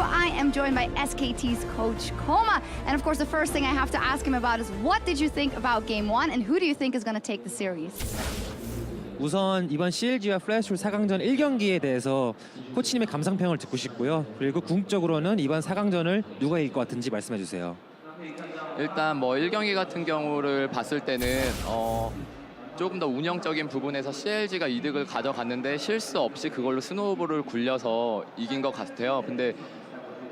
I am joined by SKT's coach Koma. And of course, the first thing I have to ask him about is what did you think about game one and who do you think is going to take the series? 우선 이번 CLG와 플래시홀 4강전 1경기에 대해서 코치님의 감상평을 듣고 싶고요. 그리고 궁극적으로는 이번 4강전을 누가 이길 것 같은지 말씀해 주세요. 일단 뭐 1경기 같은 경우를 봤을 때는 조금 더 운영적인 부분에서 CLG가 이득을 가져갔는데 실수 없이 그걸로 스노우볼을 굴려서 이긴 것 같아요. 근데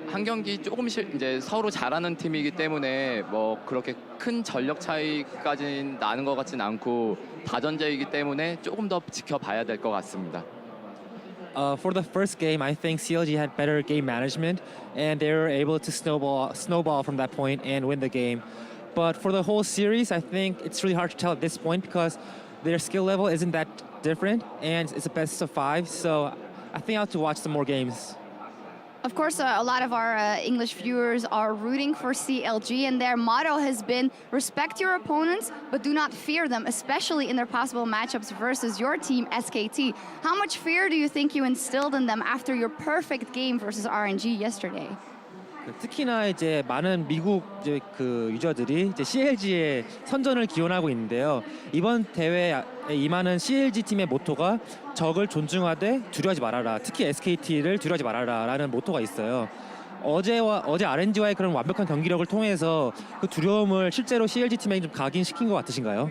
한 경기 조금씩 이제 서로 잘하는 팀이기 때문에 뭐 그렇게 큰 전력 차이까지 나는 것 같진 않고 다전제이기 때문에 조금 더 지켜봐야 될 것 같습니다. For the first game, I think CLG had better game management, and they were able to snowball from that point and win the game. But for the whole series, I think it's really hard to tell at this point because their skill level isn't that different, and it's a best of 5. So I think I'll have to watch some more games. Of course, a lot of our English viewers are rooting for CLG, and their motto has been respect your opponents, but do not fear them, especially in their possible matchups versus your team, SKT. How much fear do you think you instilled in them after your perfect game versus RNG yesterday? 특히나 이제 많은 미국 이제 그 유저들이 이제 CLG의 선전을 기원하고 있는데요. 이번 대회에 임하는 CLG 팀의 모토가 적을 존중하되 두려워하지 말아라. 특히 SKT를 두려워하지 말아라라는 모토가 있어요. 어제 RNG와의 그런 완벽한 경기력을 통해서 그 두려움을 실제로 CLG 팀에 좀 각인시킨 것 같으신가요?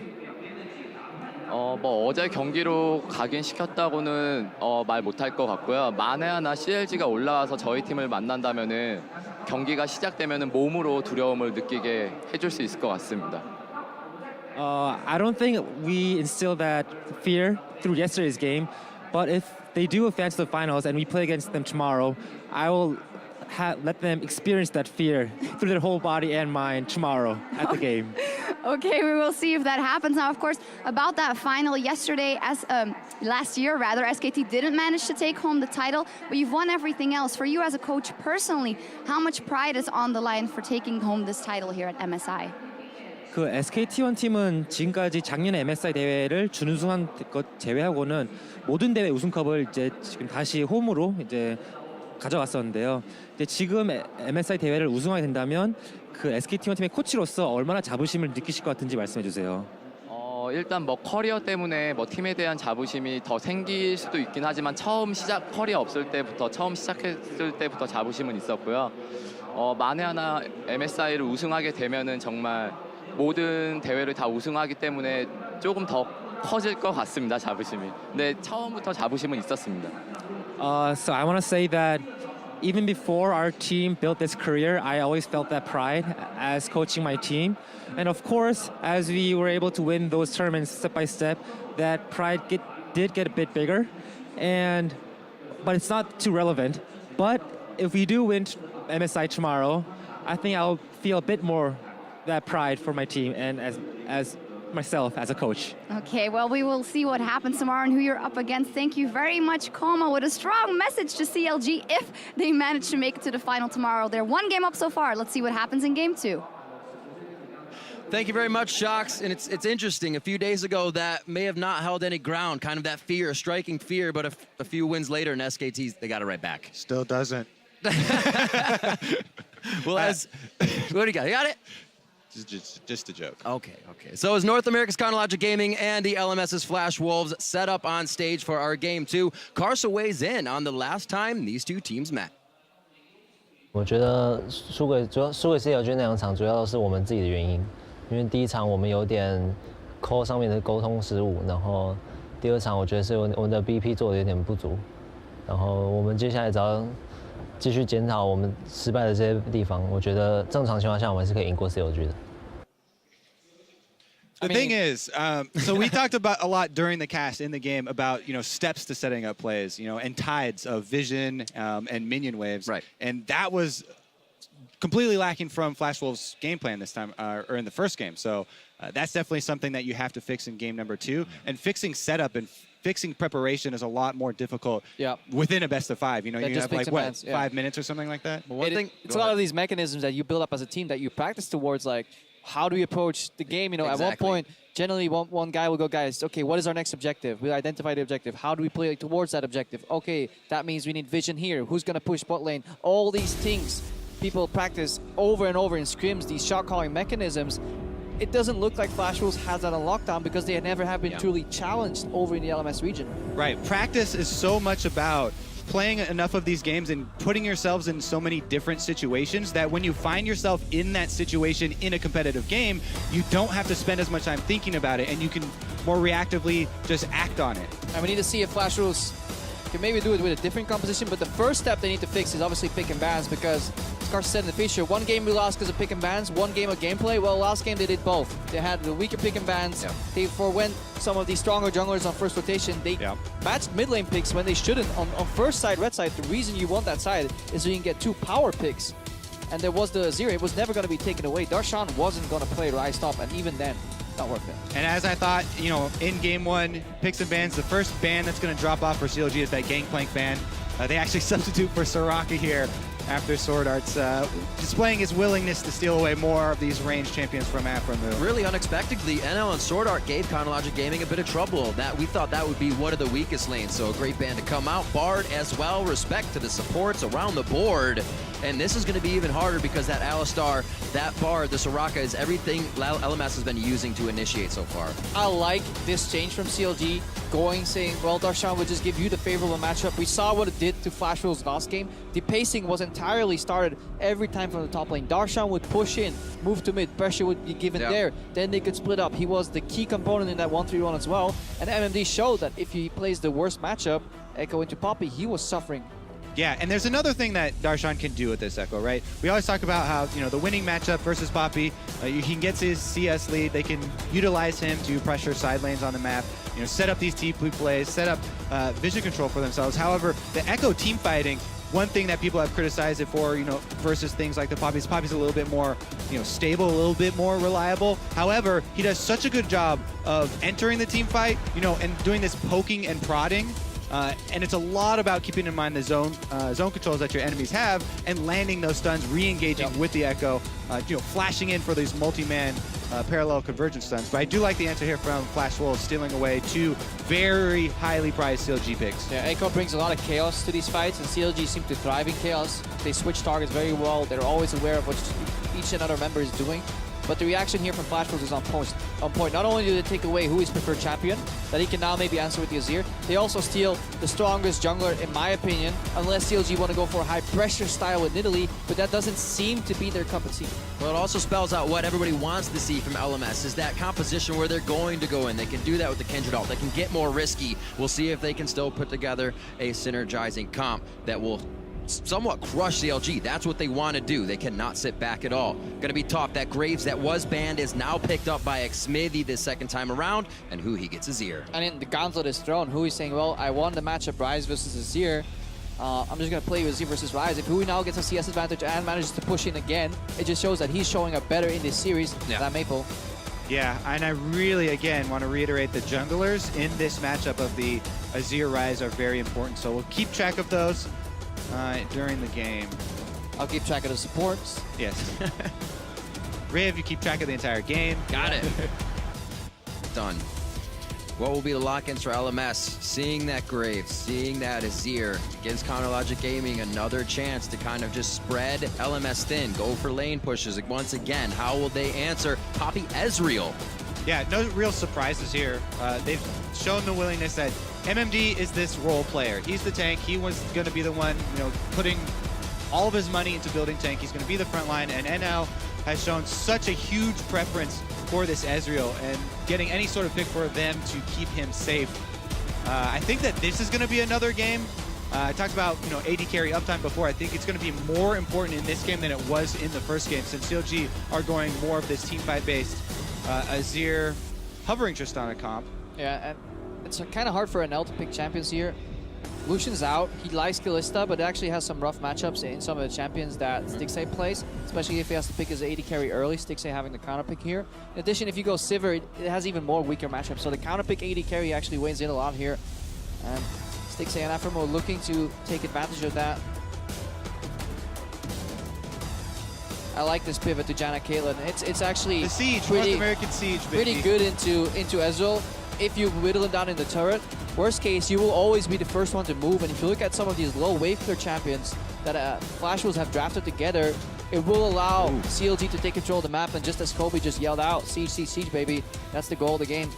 뭐 어제 경기로 각인시켰다고는 말 못할 것 같고요. 만에 하나 CLG가 올라와서 저희 팀을 만난다면은 경기가 시작되면은 몸으로 두려움을 느끼게 해줄 수 있을 것 같습니다. I don't think we instill that fear through yesterday's game, but if they do advance to the finals and we play against them tomorrow, I will let them experience that fear through their whole body and mind tomorrow at the game. Okay, we will see if that happens. Now, of course, about that final yesterday, last year rather, SKT didn't manage to take home the title, but you've won everything else. For you as a coach personally, how much pride is on the line for taking home this title here at MSI? 그 SKT1 팀은 지금까지 작년에 MSI 대회를 준우승한 것 제외하고는 모든 대회 우승컵을 이제 지금 다시 홈으로 이제 가져갔었는데요. 이제 지금 MSI 대회를 우승하게 된다면 그 SKT1 팀의 코치로서 얼마나 자부심을 느끼실 것 같은지 말씀해 주세요. 일단 뭐 커리어 때문에 뭐 팀에 대한 자부심이 더 생길 수도 있긴 하지만 커리어 없을 때부터 처음 시작했을 때부터 자부심은 있었고요. 만에 하나 MSI를 우승하게 되면은 정말 모든 대회를 다 우승하기 때문에 조금 더 커질 것 같습니다, 자부심이. 근데 처음부터 자부심은 있었습니다. So I want to say that even before our team built this career, I always felt that pride as coaching my team. And of course, as we were able to win those tournaments step by step, that pride did get a bit bigger. But it's not too relevant. But if we do win MSI tomorrow, I think I'll feel a bit more that pride for my team and as myself as a coach. Okay, well, we will see what happens tomorrow and who you're up against. Thank you very much, Koma, with a strong message to CLG if they manage to make it to the final tomorrow. They're one game up so far. Let's see what happens in game 2. Thank you very much, Shocks. And it's interesting. A few days ago, that may have not held any ground, kind of that fear, striking fear, but a few wins later in SKT, they got it right back. Still doesn't. Well, what do you got? You got it? Just a joke. Okay. So as North America's Chronologic Gaming and the LMS's Flash Wolves set up on stage for our game 2, Carson weighs in on the last time these two teams met. 我觉得输给 CLG 那两场，主要是我们自己的原因，因为第一场我们有点 call 上面的沟通失误，然后第二场我觉得是我们的 BP 做的有点不足，然后我们接下来只要继续检讨我们失败的这些地方，我觉得正常情况下我们是可以赢过 CLG 的。The thing is, so we talked about a lot during the cast in the game about steps to setting up plays, and tides of vision and minion waves, right? And that was completely lacking from Flash Wolves' game plan this time, or in the first game. So that's definitely something that you have to fix in game number 2. And fixing setup and fixing preparation is a lot more difficult within a best of 5. You have like what, 5 minutes or something like that? It's a lot of these mechanisms that you build up as a team that you practice towards, like how do we approach the game? You know, at one point, generally one guy will go, guys, okay, what is our next objective? We'll identify the objective. How do we play towards that objective? Okay, that means we need vision here. Who's going to push bot lane? All these things people practice over and over in scrims, these shot calling mechanisms. It doesn't look like Flash Wolves has that on lockdown because they never have been truly challenged over in the LMS region. Right. Practice is so much about playing enough of these games and putting yourselves in so many different situations that when you find yourself in that situation in a competitive game, you don't have to spend as much time thinking about it and you can more reactively just act on it. And we need to see if Flash Wolves can maybe do it with a different composition, but the first step they need to fix is obviously pick and bans because, as Carson said in the feature, one game we lost because of pick and bans, one game of gameplay. Well, last game they did both. They had the weaker pick and bans. They forwent some of these stronger junglers on first rotation. They matched mid lane picks when they shouldn't. On first side, red side, the reason you want that side is so you can get 2 power picks. And there was the Azir. It was never going to be taken away. Darshan wasn't going to play Rise top, and even then, not worth it. And as I thought, you know, in game 1, picks and bans, the first ban that's going to drop off for CLG is that Gangplank ban. They actually substitute for Soraka here after Sword Art's displaying his willingness to steal away more of these ranged champions from Aphromoo. Really unexpectedly, NL and Sword Art gave Chronologic Gaming a bit of trouble. That we thought that would be one of the weakest lanes, so a great ban to come out. Bard as well, respect to the supports around the board. And this is going to be even harder because that Alistar, that Bard, the Soraka is everything LMS has been using to initiate so far. I like this change from CLG, saying, well, Darshan would just give you the favorable matchup. We saw what it did to Flash Wolves last game. The pacing was entirely started every time from the top lane. Darshan would push in, move to mid, pressure would be given there. Then they could split up. He was the key component in that 1-3-1 as well. And MMD showed that if he plays the worst matchup, Echo into Poppy, he was suffering. Yeah, and there's another thing that Darshan can do with this Echo, right? We always talk about how, you know, the winning matchup versus Poppy, he can get his CS lead, they can utilize him to pressure side lanes on the map, you know, set up these TP plays, set up vision control for themselves. However, the Echo team fighting, one thing that people have criticized it for, you know, versus things like the Poppy's a little bit more, you know, stable, a little bit more reliable. However, he does such a good job of entering the team fight, you know, and doing this poking and prodding. And it's a lot about keeping in mind the zone controls that your enemies have and landing those stuns, re-engaging with the Echo, you know, flashing in for these multi-man parallel convergence stuns. But I do like the answer here from Flash Wolves, stealing away 2 very highly prized CLG picks. Yeah, Echo brings a lot of chaos to these fights, and CLG seem to thrive in chaos. They switch targets very well. They're always aware of what each and other member is doing. But the reaction here from Flash Wolves is on point. Not only do they take away who is preferred champion, that he can now maybe answer with the Azir, they also steal the strongest jungler, in my opinion, unless CLG want to go for a high pressure style with Nidalee, but that doesn't seem to be their cup of tea. Well, it also spells out what everybody wants to see from LMS, is that composition where they're going to go in. They can do that with the Kindred ult. They can get more risky. We'll see if they can still put together a synergizing comp that will somewhat crush CLG. That's what they want to do. They cannot sit back at all. Going to be tough. That Graves that was banned is now picked up by Xmithy this second time around, and who he gets Azir. And in the gauntlet is thrown. Who is saying, well, I won the matchup Rise versus Azir. I'm just going to play with Azir versus Rise. If Hui now gets a CS advantage and manages to push in again, it just shows that he's showing up better in this series than Maple. Yeah, and I really, again, want to reiterate the junglers in this matchup of the Azir Rise are very important. So we'll keep track of those during the game. I'll keep track of the supports. Yes. Riv, you keep track of the entire game. Got it. Done. What will be the lock-ins for LMS? Seeing that Graves, seeing that Azir, gives Chronologic Gaming another chance to kind of just spread LMS thin, go for lane pushes. Once again, how will they answer Poppy Ezreal? Yeah, no real surprises here. They've shown the willingness that MMD is this role player. He's the tank. He was going to be the one, you know, putting all of his money into building tank. He's going to be the front line, and NL has shown such a huge preference for this Ezreal and getting any sort of pick for them to keep him safe. I think that this is going to be another game. I talked about, you know, AD carry uptime before. I think it's going to be more important in this game than it was in the first game, since CLG are going more of this team fight based Azir hovering Tristana comp. Yeah, and it's kind of hard for NL to pick champions here. Lucian's out. He likes Kalista, but actually has some rough matchups in some of the champions that Stixxay plays, especially if he has to pick his AD carry early, Stixxay having the counter pick here. In addition, if you go Sivir, it has even more weaker matchups, so the counter pick AD carry actually weighs in a lot here. And Stixxay and Aphromoo looking to take advantage of that. I like this pivot to Janna Caitlyn. It's actually The siege, pretty, North American siege, baby. pretty good into Ezreal. If you whittle him down in the turret, worst case, you will always be the first one to move. And if you look at some of these low wave clear champions that Flash Wolves have drafted together, it will allow CLG to take control of the map. And just as Kobe just yelled out, siege, siege, siege, baby. That's the goal of the game.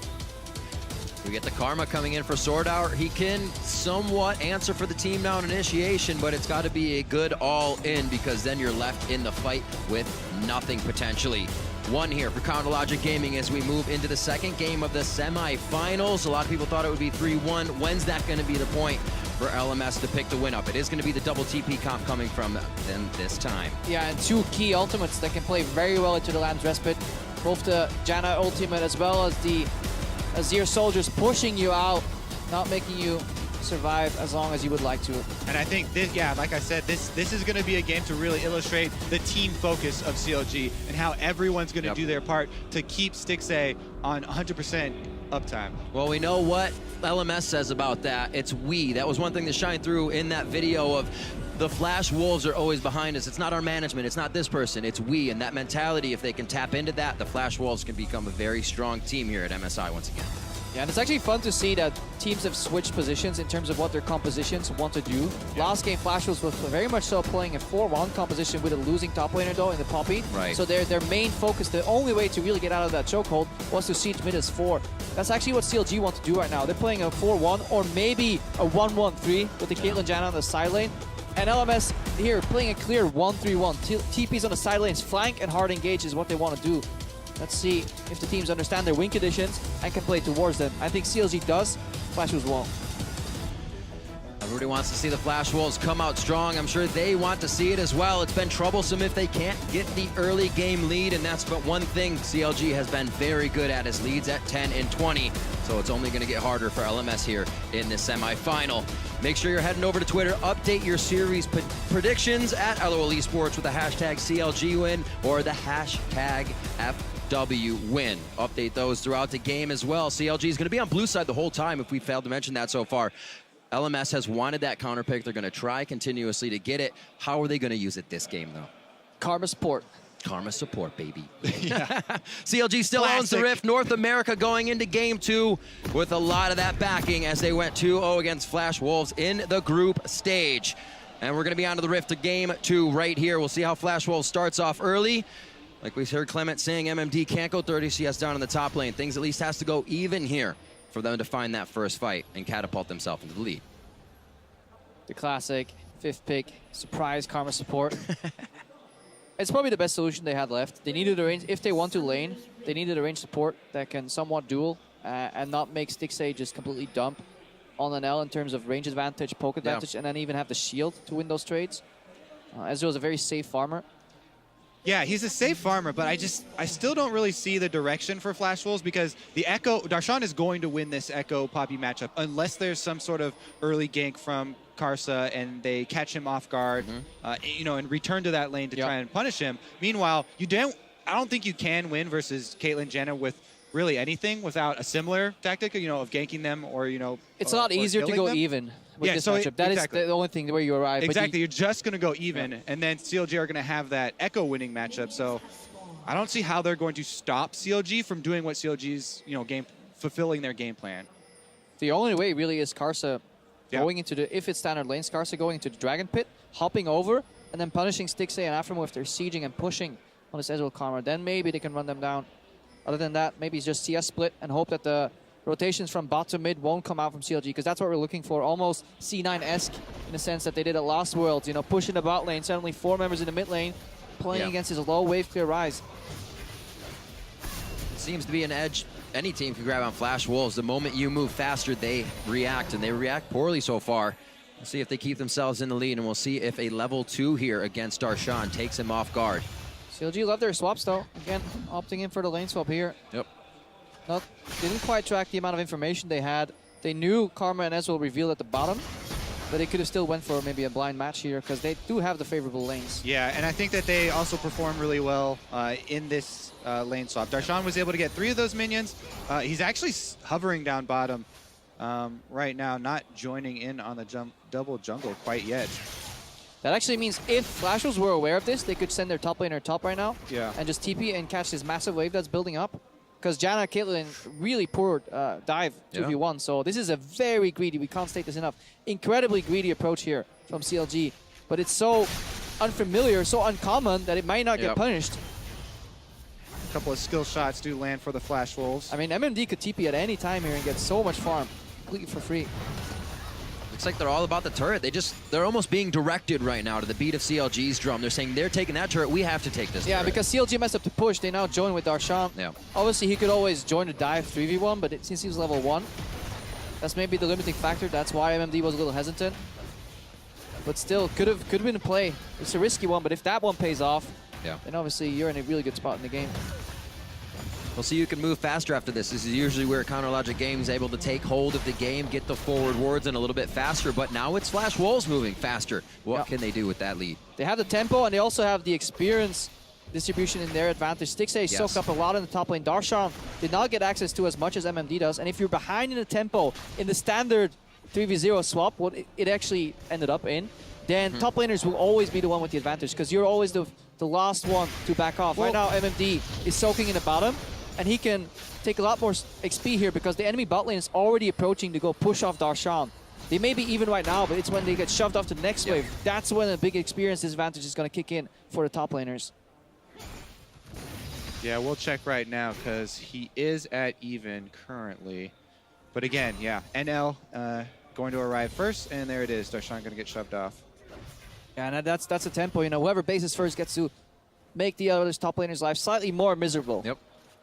We get the Karma coming in for Sword Art. He can somewhat answer for the team now in initiation, but it's got to be a good all-in because then you're left in the fight with nothing potentially. One here for Counterlogic Gaming as we move into the second game of the semifinals. A lot of people thought it would be 3-1. When's that going to be the point for LMS to pick the win up? It is going to be the double TP comp coming from them this time. Yeah, and two key ultimates that can play very well into the Lamb's Respite. Both the Janna ultimate as well as the Azir soldiers pushing you out, not making you survive as long as you would like to. And I think this, yeah, like I said, this is going to be a game to really illustrate the team focus of CLG and how everyone's going to do their part to keep Stixxay on 100% uptime. Well, we know what LMS says about that. It's we. That was one thing that shined through in that video of the Flash Wolves are always behind us. It's not our management. It's not this person. It's we. And that mentality, if they can tap into that, the Flash Wolves can become a very strong team here at MSI once again. Yeah, and it's actually fun to see that teams have switched positions in terms of what their compositions want to do. Last game, Flash was very much so playing a 4-1 composition with a losing top laner though in the Poppy. Right. So their main focus, the only way to really get out of that chokehold was to siege mid as 4. That's actually what CLG want to do right now. They're playing a 4-1 or maybe a 1-1-3 with the Caitlyn Janna on the side lane. And LMS here playing a clear 1-3-1. TPs on the side lanes, flank and hard engage is what they want to do. Let's see if the teams understand their win conditions and can play towards them. I think CLG does, Flash Wolves won't. Everybody wants to see the Flash Wolves come out strong. I'm sure they want to see it as well. It's been troublesome if they can't get the early game lead, and that's but one thing CLG has been very good at is leads at 10 and 20. So it's only going to get harder for LMS here in this semifinal. Make sure you're heading over to Twitter. Update your series predictions at LOL Esports with the hashtag CLGwin or the hashtag FWWin. Update those throughout the game as well. CLG is going to be on blue side the whole time if we failed to mention that so far. LMS has wanted that counter pick. They're going to try continuously to get it. How are they going to use it this game, though? Karma support. Karma support, baby. Yeah. CLG still owns the Rift. North America going into game 2 with a lot of that backing as they went 2-0 against Flash Wolves in the group stage. And we're going to be on to the Rift to game 2 right here. We'll see how Flash Wolves starts off early. Like we heard Clement saying, MMD can't go 30 CS down in the top lane. Things at least has to go even here for them to find that first fight and catapult themselves into the lead. The classic 5th pick, surprise Karma support. It's probably the best solution they had left. They needed a range, if they want to lane, they needed a range support that can somewhat duel and not make Stixxay just completely dump on an L in terms of range advantage, poke advantage, and then even have the shield to win those trades. Ezreal is a very safe farmer. Yeah, he's a safe farmer, but I still don't really see the direction for Flash Wolves because the Echo, Darshan is going to win this Echo Poppy matchup unless there's some sort of early gank from Karsa and they catch him off guard, you know, and return to that lane to try and punish him. Meanwhile, I don't think you can win versus Caitlyn Janna with really anything without a similar tactic, you know, of ganking them or, you know, it's a lot easier to go even with this matchup. That is the only thing where you arrive. Exactly, you're just going to go even, and then CLG are going to have that Echo winning matchup. So I don't see how they're going to stop CLG from doing what CLG's, you know, fulfilling their game plan. The only way really is Karsa going into the, if it's standard lanes, Karsa going into the Dragon Pit, hopping over, and then punishing Stixxay and Aftermo if they're sieging and pushing on this Ezreal Karma. Then maybe they can run them down. Other than that, maybe it's just CS split and hope that the rotations from bot to mid won't come out from CLG, because that's what we're looking for. Almost C9-esque in the sense that they did at last Worlds, you know, pushing the bot lane, suddenly 4 members in the mid lane playing against his low wave clear Rise. Seems to be an edge any team can grab on Flash Wolves. The moment you move faster, they react, and they react poorly so far. We'll see if they keep themselves in the lead, and we'll see if a level 2 here against Darshan takes him off guard. CLG love their swaps though. Again, opting in for the lane swap here. Yep. Didn't quite track the amount of information they had. They knew Karma and Ezreal revealed at the bottom, but they could have still went for maybe a blind match here because they do have the favorable lanes. Yeah, and I think that they also perform really well in this lane swap. Darshan was able to get 3 of those minions. He's actually hovering down bottom right now, not joining in on the double jungle quite yet. That actually means if Flash Wolves were aware of this, they could send their top laner top right now and just TP and catch this massive wave that's building up. Because Janna Caitlyn really poor dive 2v1, so this is a very greedy, we can't state this enough, incredibly greedy approach here from CLG. But it's so unfamiliar, so uncommon that it might not get punished. A couple of skill shots do land for the Flash Wolves. I mean, MMD could TP at any time here and get so much farm completely for free. Looks like they're all about the turret. They're almost being directed right now to the beat of CLG's drum. They're saying they're taking that turret, we have to take this turret. Because CLG messed up the push, they now join with Darshan. Obviously, he could always join the dive 3v1, but since he was level 1, that's maybe the limiting factor. That's why MMD was a little hesitant. But still, could have been a play. It's a risky one, but if that one pays off, then obviously you're in a really good spot in the game. We'll see who can move faster after this. This is usually where Counter Logic Games is able to take hold of the game, get the forward wards in a little bit faster, but now it's Flash Wolves moving faster. What can they do with that lead? They have the tempo, and they also have the experience distribution in their advantage. Stixxay soaked up a lot in the top lane. Darshan did not get access to as much as MMD does, and if you're behind in the tempo in the standard 3v0 swap, what it actually ended up in, then top laners will always be the one with the advantage, because you're always the last one to back off. Right now, MMD is soaking in the bottom, and he can take a lot more XP here because the enemy bot lane is already approaching to go push off Darshan. They may be even right now, but it's when they get shoved off to the next wave. That's when a big experience disadvantage is going to kick in for the top laners. Yeah, we'll check right now because he is at even currently. But again, NL going to arrive first, and there it is. Darshan going to get shoved off. Yeah, and that's a tempo. You know, whoever bases first gets to make the other top laners' life slightly more miserable.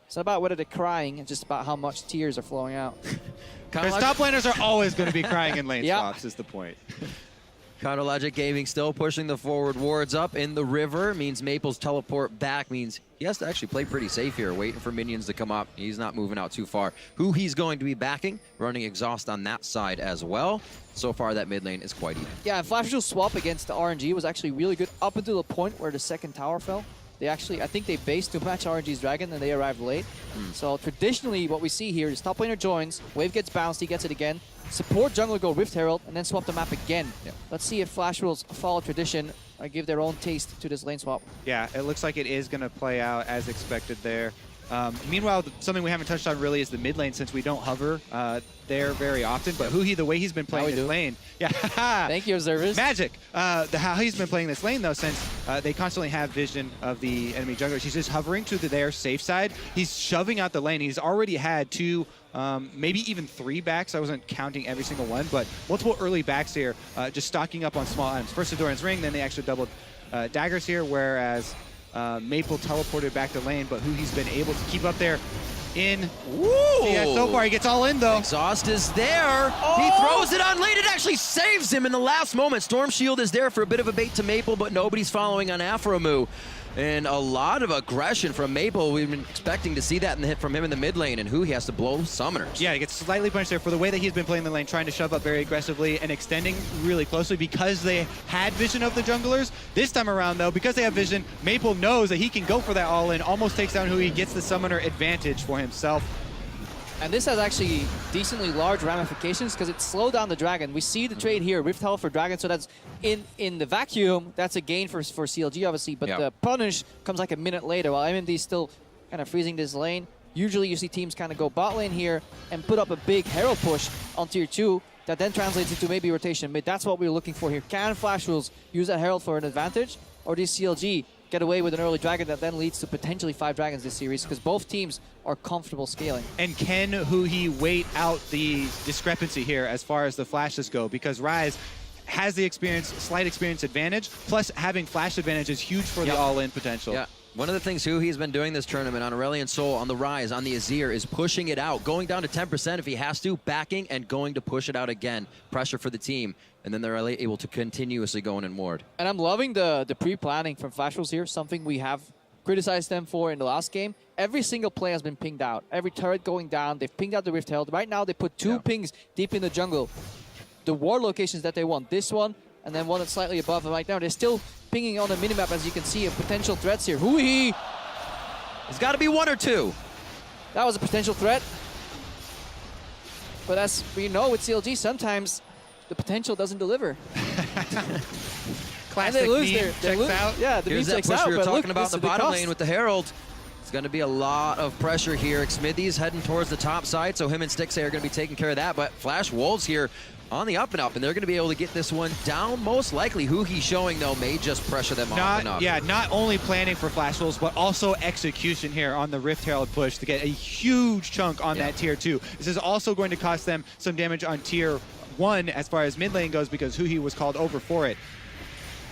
It's not about whether they're crying, it's just about how much tears are flowing out. Because top laners are always going to be crying in lane swaps, is the point. Counter Logic Gaming still pushing the forward wards up in the river. Means Maple's teleport back means he has to actually play pretty safe here, waiting for minions to come up. He's not moving out too far. Who he's going to be backing, running exhaust on that side as well. So far, that mid lane is quite even. Yeah, Flash's swap against the RNG was actually really good up until the point where the second tower fell. They actually, I think they based to match RNG's Dragon and they arrived late. So traditionally, what we see here is top laner joins, wave gets bounced, he gets it again. Support jungler go Rift Herald and then swap the map again. Let's see if Flash Wolves follow tradition or give their own taste to this lane swap. Yeah, it looks like it is going to play out as expected there. Meanwhile, something we haven't touched on really is the mid lane, since we don't hover there very often. But the way he's been playing this lane, thank you, observers. Magic. How he's been playing this lane though, since they constantly have vision of the enemy junglers, he's just hovering to their safe side. He's shoving out the lane. He's already had 2, maybe even 3 backs. I wasn't counting every single one, but multiple early backs here, just stocking up on small items. First Adoran's Ring, then they actually doubled daggers here, whereas Maple teleported back to lane, but he's been able to keep up there in. Yeah, so far he gets all in though. Exhaust is there. He throws it on lane. It actually saves him in the last moment. Storm Shield is there for a bit of a bait to Maple, but nobody's following on Afromu. And a lot of aggression from Maple. We've been expecting to see that in the hit from him in the mid lane, and he has to blow summoners. Yeah, he gets slightly punished there for the way that he's been playing the lane, trying to shove up very aggressively and extending really closely because they had vision of the junglers. This time around, though, because they have vision, Maple knows that he can go for that all-in, almost takes down he gets the summoner advantage for himself. And this has actually decently large ramifications because it slowed down the Dragon. We see the trade here, Rift Hell for Dragon, so that's in the vacuum, that's a gain for CLG, obviously, but the punish comes like a minute later while MMD is still kind of freezing this lane. Usually you see teams kind of go bot lane here and put up a big Herald push on tier 2 that then translates into maybe rotation mid. That's what we're looking for here. Can Flash Wolves use that Herald for an advantage, or does CLG get away with an early Dragon that then leads to potentially 5 Dragons this series, because both teams are comfortable scaling. And can he wait out the discrepancy here as far as the flashes go? Because Rise has the slight experience advantage, plus having flash advantage is huge for the all-in potential. Yeah. One of the things he's been doing this tournament on Aurelion Sol, on the Rise, on the Azir, is pushing it out, going down to 10% if he has to, backing and going to push it out again. Pressure for the team, and then they're able to continuously go in and ward. And I'm loving the pre-planning from Flash Wolves here, something we have criticized them for in the last game. Every single play has been pinged out. Every turret going down, they've pinged out the Rift Herald. Right now they put 2 pings deep in the jungle. The ward locations that they want, this one, and then one that's slightly above them right now. They're still pinging on the minimap, as you can see, of potential threats here. Hui! There's got to be 1 or 2. That was a potential threat. But as we know with CLG, sometimes the potential doesn't deliver. classic they lose meme checks out. Yeah, the meme Here's that checks push out. we were but talking look, about in this the is bottom cost. lane with the Herald. It's going to be a lot of pressure here. Smithy's heading towards the top side, so him and Stixay are going to be taking care of that. But Flash Wolves here on the up and up, and they're going to be able to get this one down. Most likely, who he's showing, though, may just pressure them off and up. Yeah, not only planning for Flash Wolves, but also execution here on the Rift Herald push to get a huge chunk on that tier 2. This is also going to cost them some damage on tier 1 as far as mid lane goes, because Huhi was called over for it.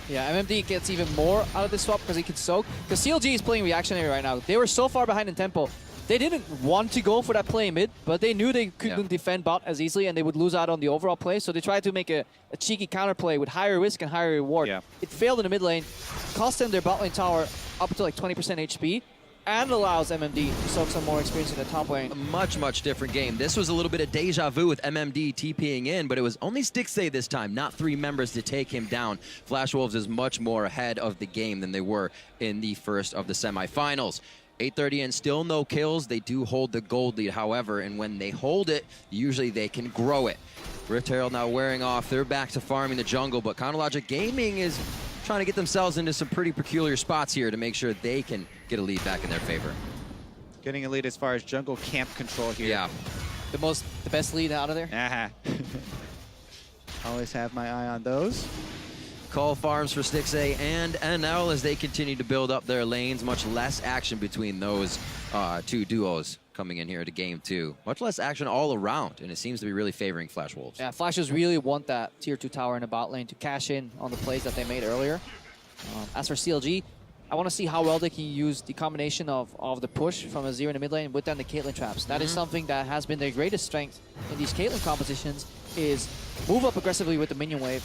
Yeah, MMD gets even more out of this swap because he can soak. Because CLG is playing reactionary right now. They were so far behind in tempo. They didn't want to go for that play mid, but they knew they couldn't defend bot as easily and they would lose out on the overall play. So they tried to make a cheeky counterplay with higher risk and higher reward. Yeah. It failed in the mid lane, cost them their bot lane tower up to like 20% HP, and allows MMD to soak some more experience in the top lane. A much, much different game. This was a little bit of deja vu with MMD TPing in, but it was only Stixay this time, not 3 members to take him down. Flash Wolves is much more ahead of the game than they were in the first of the semifinals. 8:30 and still no kills. They do hold the gold lead, however, and when they hold it, usually they can grow it. Rift Herald now wearing off. They're back to farming the jungle, but Chronologic Gaming is trying to get themselves into some pretty peculiar spots here to make sure they can get a lead back in their favor. Getting a lead as far as jungle camp control here. Yeah. The best lead out of there. Always have my eye on those. Call farms for Stixay and NL as they continue to build up their lanes. Much less action between those 2 duos coming in here to game 2. Much less action all around, and it seems to be really favoring Flash Wolves. Yeah, Flashers really want that tier 2 tower in the bot lane to cash in on the plays that they made earlier. As for CLG, I want to see how well they can use the combination of the push from Azir in the mid lane with then the Caitlyn traps. That is something that has been their greatest strength in these Caitlyn compositions, is move up aggressively with the minion wave,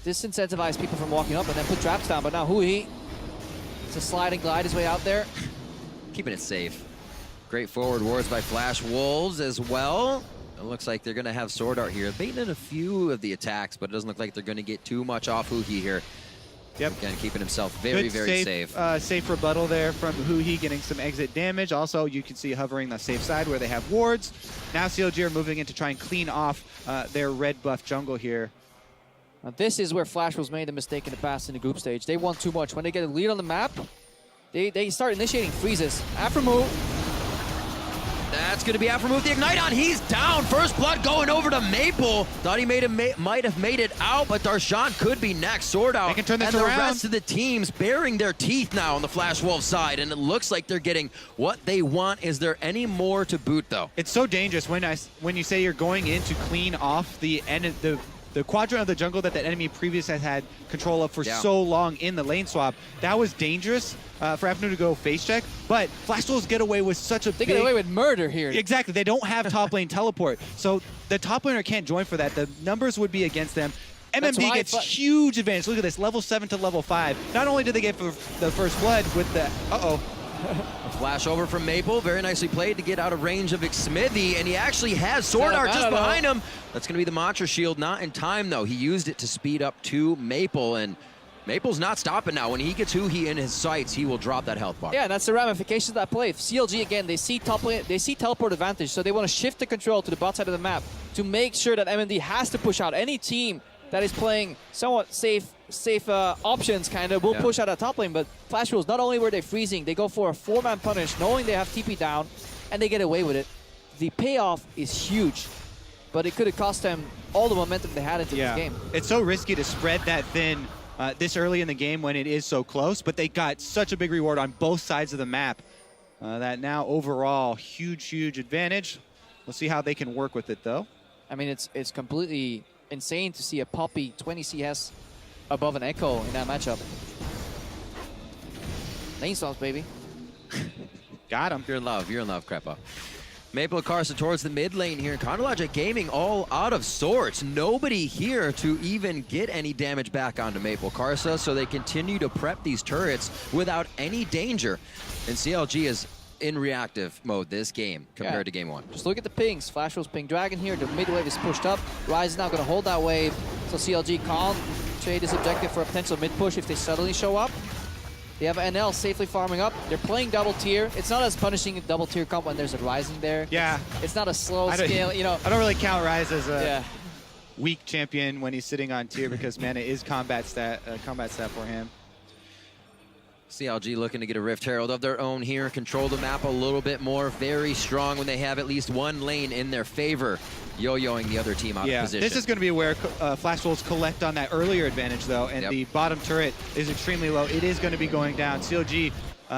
disincentivize people from walking up, and then put traps down. But now Huhi, it's a slide and glide his way out there. Keeping it safe. Great forward wards by Flash Wolves as well. It looks like they're going to have Sword Art here, baiting in a few of the attacks, but it doesn't look like they're going to get too much off Huhi here. Yep. Again, keeping himself very, very safe. Safe rebuttal there from Huhi, getting some exit damage. Also, you can see hovering the safe side where they have wards. Now CLG are moving in to try and clean off their red buff jungle here. Now this is where Flash was made the mistake in the past in the group stage. They want too much. When they get a lead on the map, they start initiating freezes. After move. That's going to be after move the Ignite on. He's down. First blood going over to Maple. Thought he might have made it out, but Darshan could be next. Sword out. They can turn this and around. The rest of the team's baring their teeth now on the Flash Wolves side, and it looks like they're getting what they want. Is there any more to boot, though? It's so dangerous when you say you're going in to clean off the quadrant of the jungle that enemy previously has had control of for so long in the lane swap. That was dangerous for Afternoon to go face check, but Flash Wolves get away with such a They get away with murder here. Exactly. They don't have top lane teleport, so the top laner can't join for that. The numbers would be against them. MMD gets huge advantage. Look at this, level 7 to level 5. Not only did they get the first blood with the... A flash over from Maple, very nicely played to get out of range of Smithy, and he actually has Sword Art just behind him. That's going to be the Mantra Shield, not in time though. He used it to speed up to Maple, and Maple's not stopping now. When he gets Huhi in his sights, he will drop that health bar. Yeah, that's the ramifications of that play. If CLG, again, they see top lane, they see teleport advantage, so they want to shift the control to the bot side of the map to make sure that MMD has to push out. Any team that is playing somewhat safe options kind of will push out that top lane, but Flash Wolves, not only were they freezing, they go for a 4-man punish knowing they have TP down, and they get away with it. The payoff is huge, but it could have cost them all the momentum they had into this game. It's so risky to spread that thin this early in the game when it is so close, but they got such a big reward on both sides of the map that now overall huge advantage. We'll see how they can work with it though. I mean, it's completely insane to see a Poppy 20 CS above an Echo in that matchup. Lane swaps, baby. Got him. You're in love, Creppa. Maple Carson towards the mid lane here. Chronologic Gaming all out of sorts. Nobody here to even get any damage back onto Maple Carsa, so they continue to prep these turrets without any danger. And CLG is in reactive mode this game compared to game 1. Just look at the pings. Flash Wolves ping Dragon here. The mid wave is pushed up. Ryze is now going to hold that wave, so CLG can't trade his objective for a potential mid push if they suddenly show up. They have NL safely farming up. They're playing double tier. It's not as punishing a double tier comp when there's a Ryzen there. Yeah. It's not a slow scale, you know. I don't really count Ryze as a weak champion when he's sitting on tier because mana is combat stat for him. CLG looking to get a Rift Herald of their own here, control the map a little bit more. Very strong when they have at least one lane in their favor, yo-yoing the other team out of position. This is going to be where Flash Wolves collect on that earlier advantage, though, and the bottom turret is extremely low. It is going to be going down. CLG,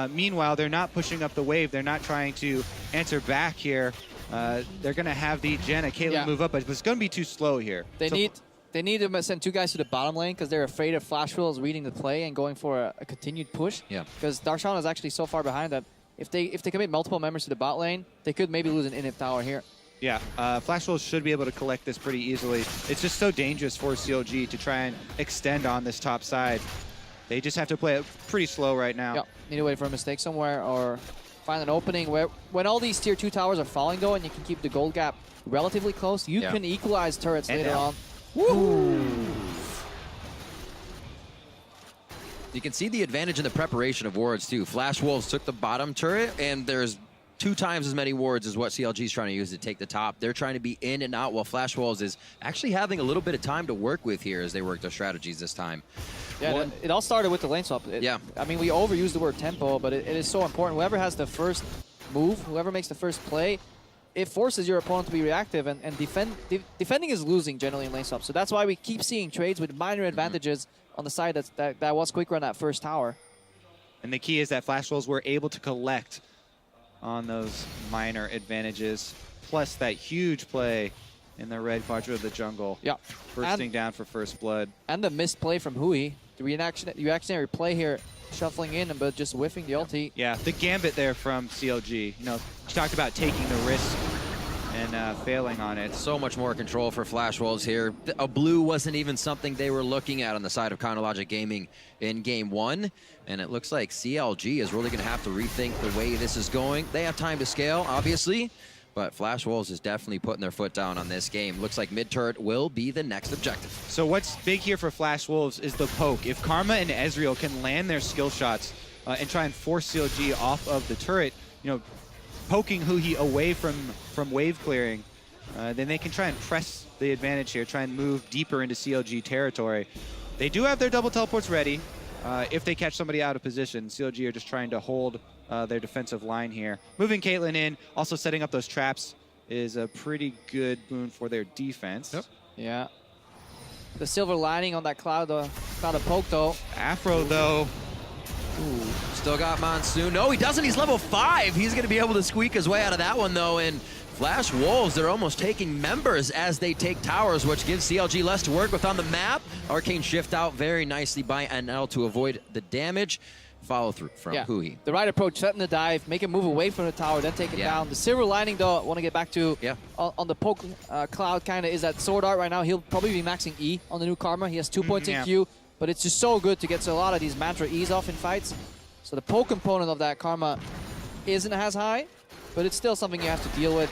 meanwhile, they're not pushing up the wave. They're not trying to answer back here. They're going to have the Jenna, Caitlyn move up, but it's going to be too slow here. They need to send 2 guys to the bottom lane because they're afraid of Flash Wolves reading the play and going for a continued push. Yeah. Because Darshan is actually so far behind that if they commit multiple members to the bot lane, they could maybe lose an inhib tower here. Yeah, Flash Wolves should be able to collect this pretty easily. It's just so dangerous for CLG to try and extend on this top side. They just have to play it pretty slow right now. Yeah, need to wait for a mistake somewhere or find an opening where when all these tier 2 towers are falling though and you can keep the gold gap relatively close, you can equalize turrets later on. Woo! You can see the advantage in the preparation of wards too. Flash Wolves took the bottom turret, and there's 2 times as many wards as what CLG is trying to use to take the top. They're trying to be in and out while Flash Wolves is actually having a little bit of time to work with here as they work their strategies this time. Yeah, it all started with the lane swap. I mean, we overuse the word tempo, but it is so important. Whoever has the first move, whoever makes the first play, it forces your opponent to be reactive, and defending is losing generally in lane swap. So that's why we keep seeing trades with minor advantages on the side that was quicker on that first tower. And the key is that Flash Wolves were able to collect on those minor advantages, plus that huge play in the red quadrant of the jungle. Yeah. Bursting down for first blood. And the missed play from Hui. The reactionary play here, shuffling in, but just whiffing the ulti. Yeah, the gambit there from CLG. You know, you talked about taking the risk and failing on it. So much more control for Flash Wolves here. A blue wasn't even something they were looking at on the side of Chronologic Gaming in Game 1. And it looks like CLG is really going to have to rethink the way this is going. They have time to scale, obviously, but Flash Wolves is definitely putting their foot down on this game. Looks like mid-turret will be the next objective. So what's big here for Flash Wolves is the poke. If Karma and Ezreal can land their skill shots and try and force CLG off of the turret, you know, poking Hui away from wave clearing, then they can try and press the advantage here, try and move deeper into CLG territory. They do have their double teleports ready. If they catch somebody out of position, CLG are just trying to hold their defensive line here. Moving Caitlyn in, also setting up those traps is a pretty good boon for their defense. Yep. Yeah. The silver lining on that cloud of poke though. Afro though. Ooh, still got Monsoon. No, he doesn't. He's level 5. He's going to be able to squeak his way out of that one, though. And Flash Wolves, they're almost taking members as they take towers, which gives CLG less to work with on the map. Arcane shift out very nicely by NL to avoid the damage. Follow through from Hui. The right approach, setting the dive, make him move away from the tower, then take it down. The silver lining, though, I want to get back to on the poke cloud, kind of is that sword art right now. He'll probably be maxing E on the new Karma. He has 2 points in Q. But it's just so good to get a lot of these Mantra E's off in fights. So the poke component of that Karma isn't as high, but it's still something you have to deal with.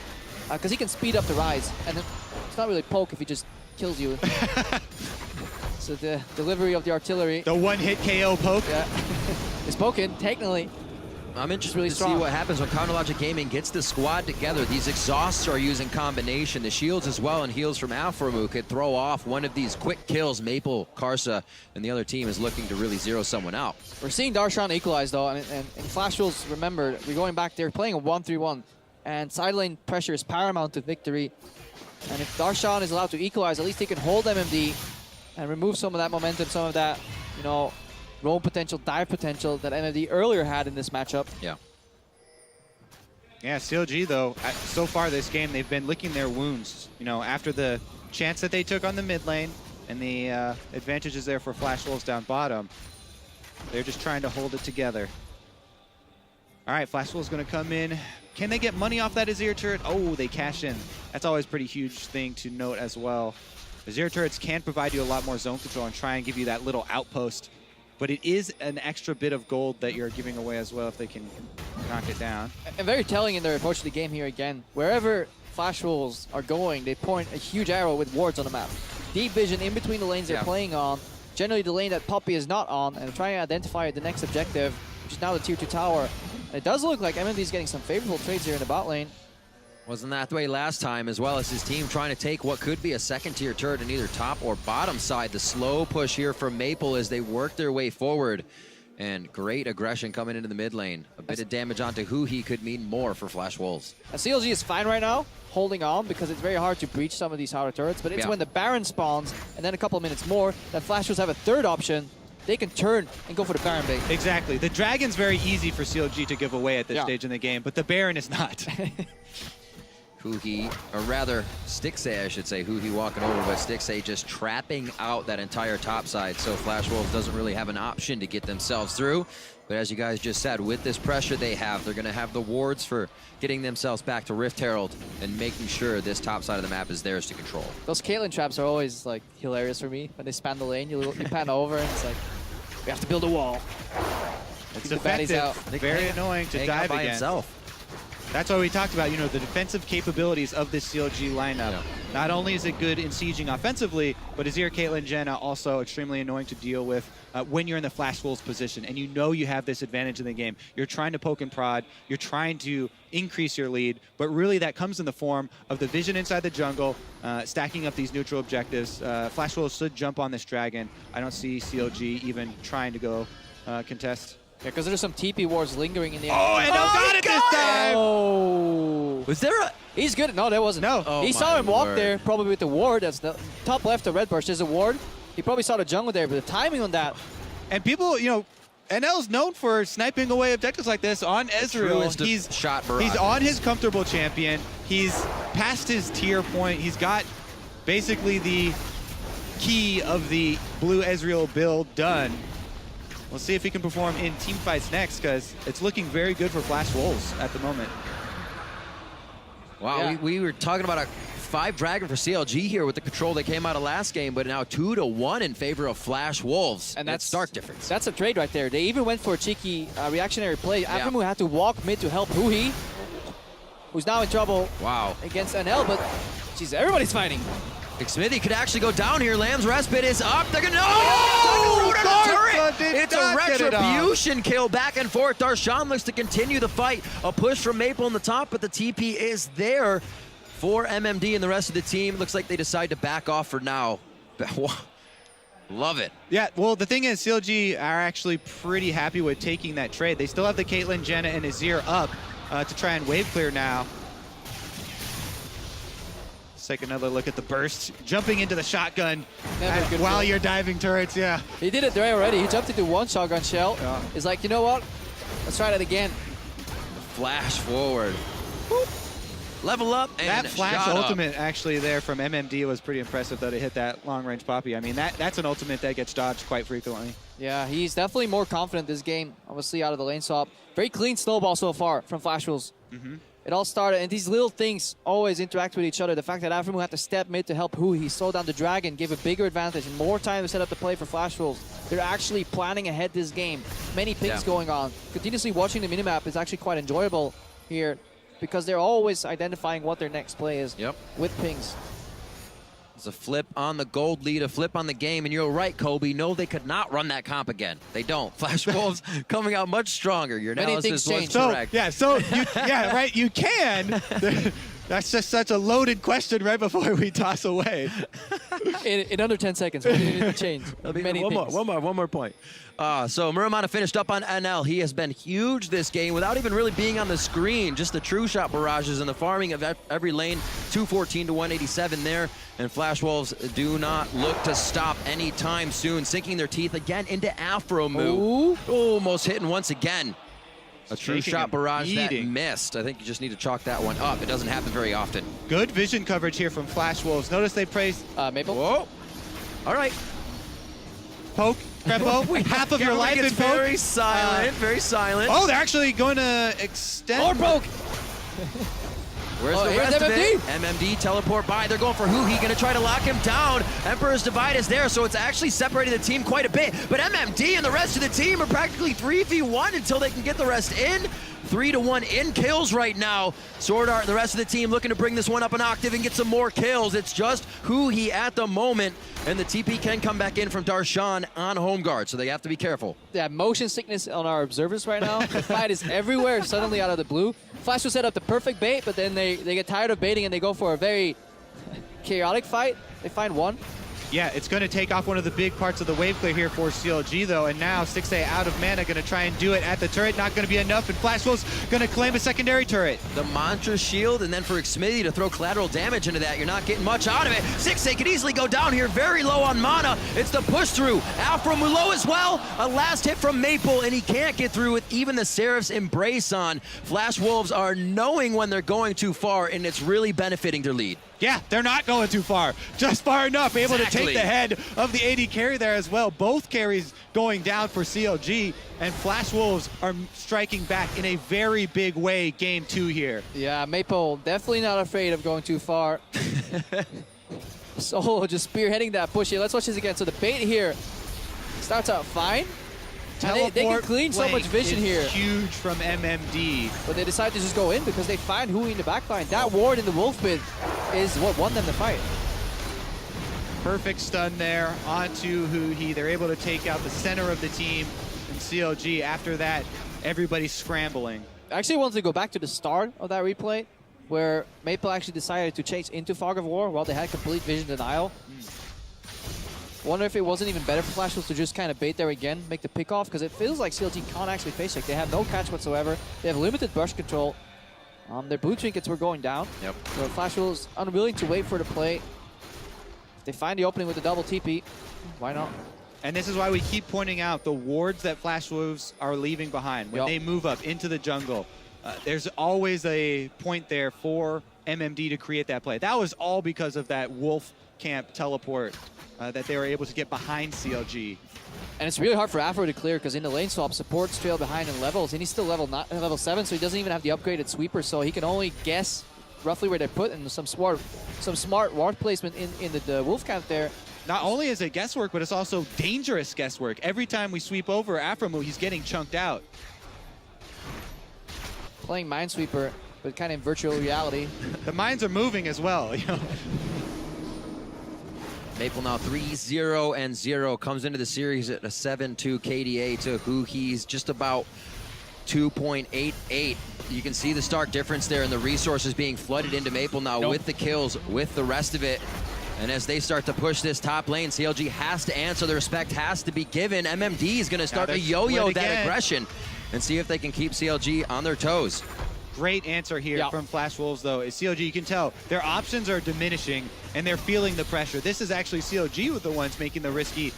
Because he can speed up the rise. And it's not really poke if he just kills you. So the delivery of the artillery. The one-hit KO poke. Yeah. It's poking, technically. I'm interested to see what happens when Chronologic Gaming gets the squad together. These exhausts are using combination. The shields as well and heals from Alphamu could throw off one of these quick kills. Maple, Karsa, and the other team is looking to really zero someone out. We're seeing Darshan equalize, though, and Flash Wolves, remember, we're going back there playing a 1-3-1, and side lane pressure is paramount to victory. And if Darshan is allowed to equalize, at least he can hold MMD and remove some of that momentum, some of that, you know, roam potential, dive potential that MMD earlier had in this matchup. Yeah. Yeah, CLG, though, so far this game, they've been licking their wounds. You know, after the chance that they took on the mid lane and the advantages there for Flash Wolves down bottom, they're just trying to hold it together. All right, Flash Wolves going to come in. Can they get money off that Azir turret? Oh, they cash in. That's always a pretty huge thing to note as well. Azir turrets can provide you a lot more zone control and try and give you that little outpost. But it is an extra bit of gold that you're giving away as well if they can knock it down. And very telling in their approach to the game here again. Wherever Flash Wolves are going, they point a huge arrow with wards on the map. Deep vision in between the lanes they're playing on. Generally the lane that Poppy is not on, and trying to identify the next objective, which is now the tier 2 tower. And it does look like MMD is getting some favorable trades here in the bot lane. Wasn't that the way last time, as well as his team trying to take what could be a second-tier turret in either top or bottom side. The slow push here from Maple as they work their way forward. And great aggression coming into the mid lane. A bit of damage onto Huhi could mean more for Flash Wolves. CLG is fine right now, holding on, because it's very hard to breach some of these harder turrets. But it's when the Baron spawns, and then a couple of minutes more, that Flash Wolves have a third option. They can turn and go for the Baron bait. Exactly. The Dragon's very easy for CLG to give away at this stage in the game, but the Baron is not. Huhi, or rather Stixay, I should say. Huhi walking over, but Stixay just trapping out that entire top side. So Flash Wolves doesn't really have an option to get themselves through. But as you guys just said, with this pressure they have, they're going to have the wards for getting themselves back to Rift Herald and making sure this top side of the map is theirs to control. Those Caitlyn traps are always like hilarious for me. When they span the lane, you pan over and it's like, we have to build a wall. It's effective. Very annoying to dive by against. himself. That's why we talked about, the defensive capabilities of this CLG lineup. Yeah. Not only is it good in sieging offensively, but Azir, Caitlyn, Jenna also extremely annoying to deal with when you're in the Flash Wolves position and you have this advantage in the game. You're trying to poke and prod, you're trying to increase your lead, but really that comes in the form of the vision inside the jungle, stacking up these neutral objectives. Flash Wolves should jump on this dragon. I don't see CLG even trying to go contest. Yeah, because there's some TP wars lingering in the Oh, and got it this time! Oh. Was there a... He's good. No, there wasn't. No. Oh He saw him my walk word. there, probably with the ward. That's the top left of Red Burst. There's a ward. He probably saw the jungle there, but the timing on that. And people, NL's known for sniping away objectives like this on Ezreal. Truest He's shot barrage. He's on his comfortable champion. He's past his tier point. He's got basically the key of the blue Ezreal build done. We'll see if he can perform in team fights next, because it's looking very good for Flash Wolves at the moment. Wow, Yeah. we were talking about a 5 Dragon for CLG here with the control that came out of last game, but now 2-1 in favor of Flash Wolves. And that's stark difference. That's a trade right there. They even went for a cheeky reactionary play. Aphromoo had to walk mid to help Huhi, who's now in trouble against NL, but geez, everybody's fighting. Smithy could actually go down here. Lamb's respite is up. They're gonna It's a retribution kill back and forth. Darshan looks to continue the fight. A push from Maple on the top, but the TP is there for MMD and the rest of the team. Looks like they decide to back off for now. Love it. Yeah, well, the thing is, CLG are actually pretty happy with taking that trade. They still have the Caitlyn, Jenna, and Azir up to try and wave clear now. Let's take another look at the burst. Jumping into the shotgun while you're diving turrets, yeah. He did it there already. He jumped into one shotgun shell. Yeah. He's like, you know what? Let's try that again. Flash forward. Boop. Level up and that flash shot ultimate up. actually there from MMD was pretty impressive, though, to hit that long-range poppy. I mean, that's an ultimate that gets dodged quite frequently. Yeah, he's definitely more confident this game, obviously out of the lane swap. Very clean snowball so far from Flash Wolves. It all started, and these little things always interact with each other. The fact that Aphromoo had to step mid to help Huhi, he slowed down the Dragon, gave a bigger advantage and more time to set up the play for Flash Wolves. They're actually planning ahead this game. Many pings going on. Continuously watching the minimap is actually quite enjoyable here because they're always identifying what their next play is with pings. It's a flip on the gold lead, a flip on the game, and you're right, Kobe. No, they could not run that comp again. They don't. Flash Wolves coming out much stronger. Your analysis was correct. You can. That's just such a loaded question right before we toss away. In under 10 seconds, what do you need to change? One more point. So Muramana finished up on NL. He has been huge this game without even really being on the screen. Just the true shot barrages and the farming of every lane. 214 to 187 there. And Flash Wolves do not look to stop anytime soon. Sinking their teeth again into Aphromoo. Almost hitting once again. A true shot barrage that missed. I think you just need to chalk that one up. It doesn't happen very often. Good vision coverage here from Flash Wolves. Notice they praised Maple. Whoa. All right. Poke. Crepo. Half of your life in poke. Very silent. Very silent. Oh, they're actually going to extend. More poke. Where's the rest of it? MMD teleport by. They're going for Huhi, going to try to lock him down. Emperor's Divide is there, so it's actually separating the team quite a bit. But MMD and the rest of the team are practically 3v1 until they can get the rest in. 3-1 in kills right now. Sword Art and the rest of the team looking to bring this one up an octave and get some more kills. It's just Huhi at the moment. And the TP can come back in from Darshan on home guard, so they have to be careful. Yeah, motion sickness on our observers right now. The fight is everywhere suddenly out of the blue. Flash will set up the perfect bait, but then they get tired of baiting and they go for a very chaotic fight. They find one. Yeah, it's going to take off one of the big parts of the wave clear here for CLG, though. And now 6A out of mana, going to try and do it at the turret. Not going to be enough, and Flash Wolves going to claim a secondary turret. The Mantra Shield, and then for Xmithy to throw collateral damage into that, you're not getting much out of it. 6A could easily go down here, very low on mana. It's the push through. Afro Mulo as well. A last hit from Maple, and he can't get through with even the Seraph's Embrace on. Flash Wolves are knowing when they're going too far, and it's really benefiting their lead. Yeah, they're not going too far. Just far enough. Able to take the head of the AD carry there as well. Both carries going down for CLG, and Flash Wolves are striking back in a very big way game 2 here. Yeah, Maple definitely not afraid of going too far. So just spearheading that push here. Let's watch this again. So the bait here starts out fine. They can clean so much vision here. Huge from MMD. But they decide to just go in because they find Hui in the backline. That ward in the Wolf Pit is what won them the fight. Perfect stun there onto Hui. They're able to take out the center of the team from CLG. After that, everybody's scrambling. I actually wanted to go back to the start of that replay where Maple actually decided to chase into Fog of War while they had complete vision denial. Wonder if it wasn't even better for Flash Wolves to just kind of bait there again, make the pick off, because it feels like CLG can't actually face check. They have no catch whatsoever. They have limited brush control. Their blue trinkets were going down. Yep. So Flash Wolves unwilling to wait for the play. If they find the opening with the double TP, why not? And this is why we keep pointing out the wards that Flash Wolves are leaving behind. When they move up into the jungle, there's always a point there for MMD to create that play. That was all because of that Wolf Camp teleport that they were able to get behind CLG. And it's really hard for Afro to clear because in the lane swap, support's trail behind in levels, and he's still level 7, so he doesn't even have the upgraded sweeper, so he can only guess roughly where they're put, and some smart ward placement in the Wolf Camp there. Not only is it guesswork, but it's also dangerous guesswork. Every time we sweep over Afromu, he's getting chunked out. Playing Minesweeper, but kind of in virtual reality. The mines are moving as well. You know? Maple now 3-0-0, comes into the series at a 7-2 KDA to who he's just about 2.88. You can see the stark difference there in the resources being flooded into Maple now with the kills, with the rest of it. And as they start to push this top lane, CLG has to answer. The respect has to be given. MMD is going to start to yo-yo that aggression and see if they can keep CLG on their toes. Great answer here from Flash Wolves, though. Is CLG, you can tell their options are diminishing, and they're feeling the pressure. This is actually CLG with the ones making the risky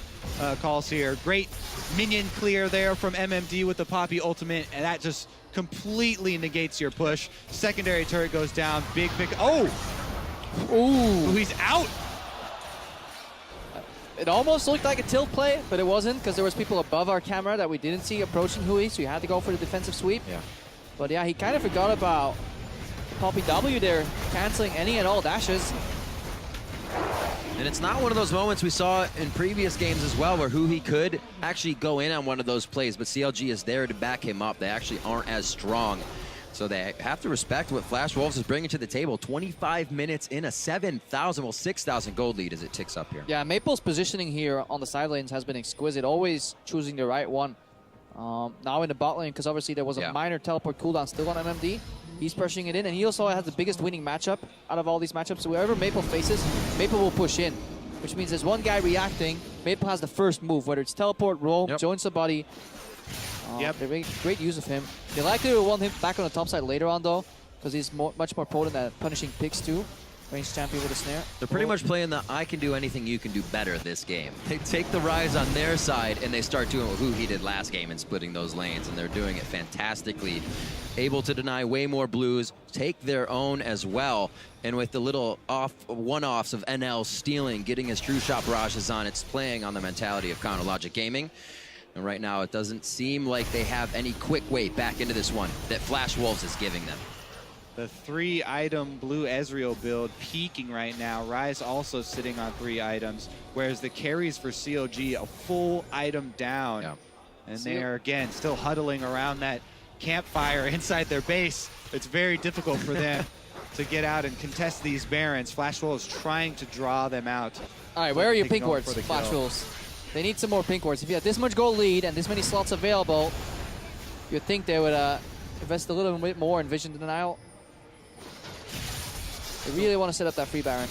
calls here. Great minion clear there from MMD with the Poppy ultimate, and that just completely negates your push. Secondary turret goes down. Big pick. Oh! Ooh! He's out! It almost looked like a tilt play, but it wasn't because there was people above our camera that we didn't see approaching Hui, so you had to go for the defensive sweep. Yeah. But yeah, he kind of forgot about Poppy W there, canceling any and all dashes. And it's not one of those moments we saw in previous games as well where Hui could actually go in on one of those plays, but CLG is there to back him up. They actually aren't as strong. So they have to respect what Flash Wolves is bringing to the table. 25 minutes in a 7,000, well 6,000 gold lead as it ticks up here. Yeah, Maple's positioning here on the side lanes has been exquisite, always choosing the right one. Now in the bot lane, because obviously there was a minor teleport cooldown still on MMD. He's pushing it in, and he also has the biggest winning matchup out of all these matchups. So wherever Maple faces, Maple will push in, which means there's one guy reacting. Maple has the first move, whether it's teleport, roll, join somebody. They make great use of him. They likely will want him back on the top side later on, though, because he's much more potent at punishing picks, too. Ranged champion with a snare. They're pretty much playing the I can do anything you can do better this game. They take the rise on their side and they start doing what he did last game and splitting those lanes, and they're doing it fantastically. Able to deny way more blues, take their own as well, and with the little one-offs of NL stealing, getting his true shot barrages on, it's playing on the mentality of Counter Logic Gaming. And right now it doesn't seem like they have any quick way back into this one that Flash Wolves is giving them. The 3-item blue Ezreal build peaking right now. Ryze also sitting on 3 items, whereas the carries for CLG a full item down. Yeah. And they are, again, still huddling around that campfire inside their base. It's very difficult for them to get out and contest these Barons. Flash Wolves trying to draw them out All right, where are your Taking pink over wards, for the Flash kill. Wolves? They need some more pink wards. If you have this much gold lead and this many slots available, you'd think they would invest a little bit more in vision denial. They really want to set up that free Baron.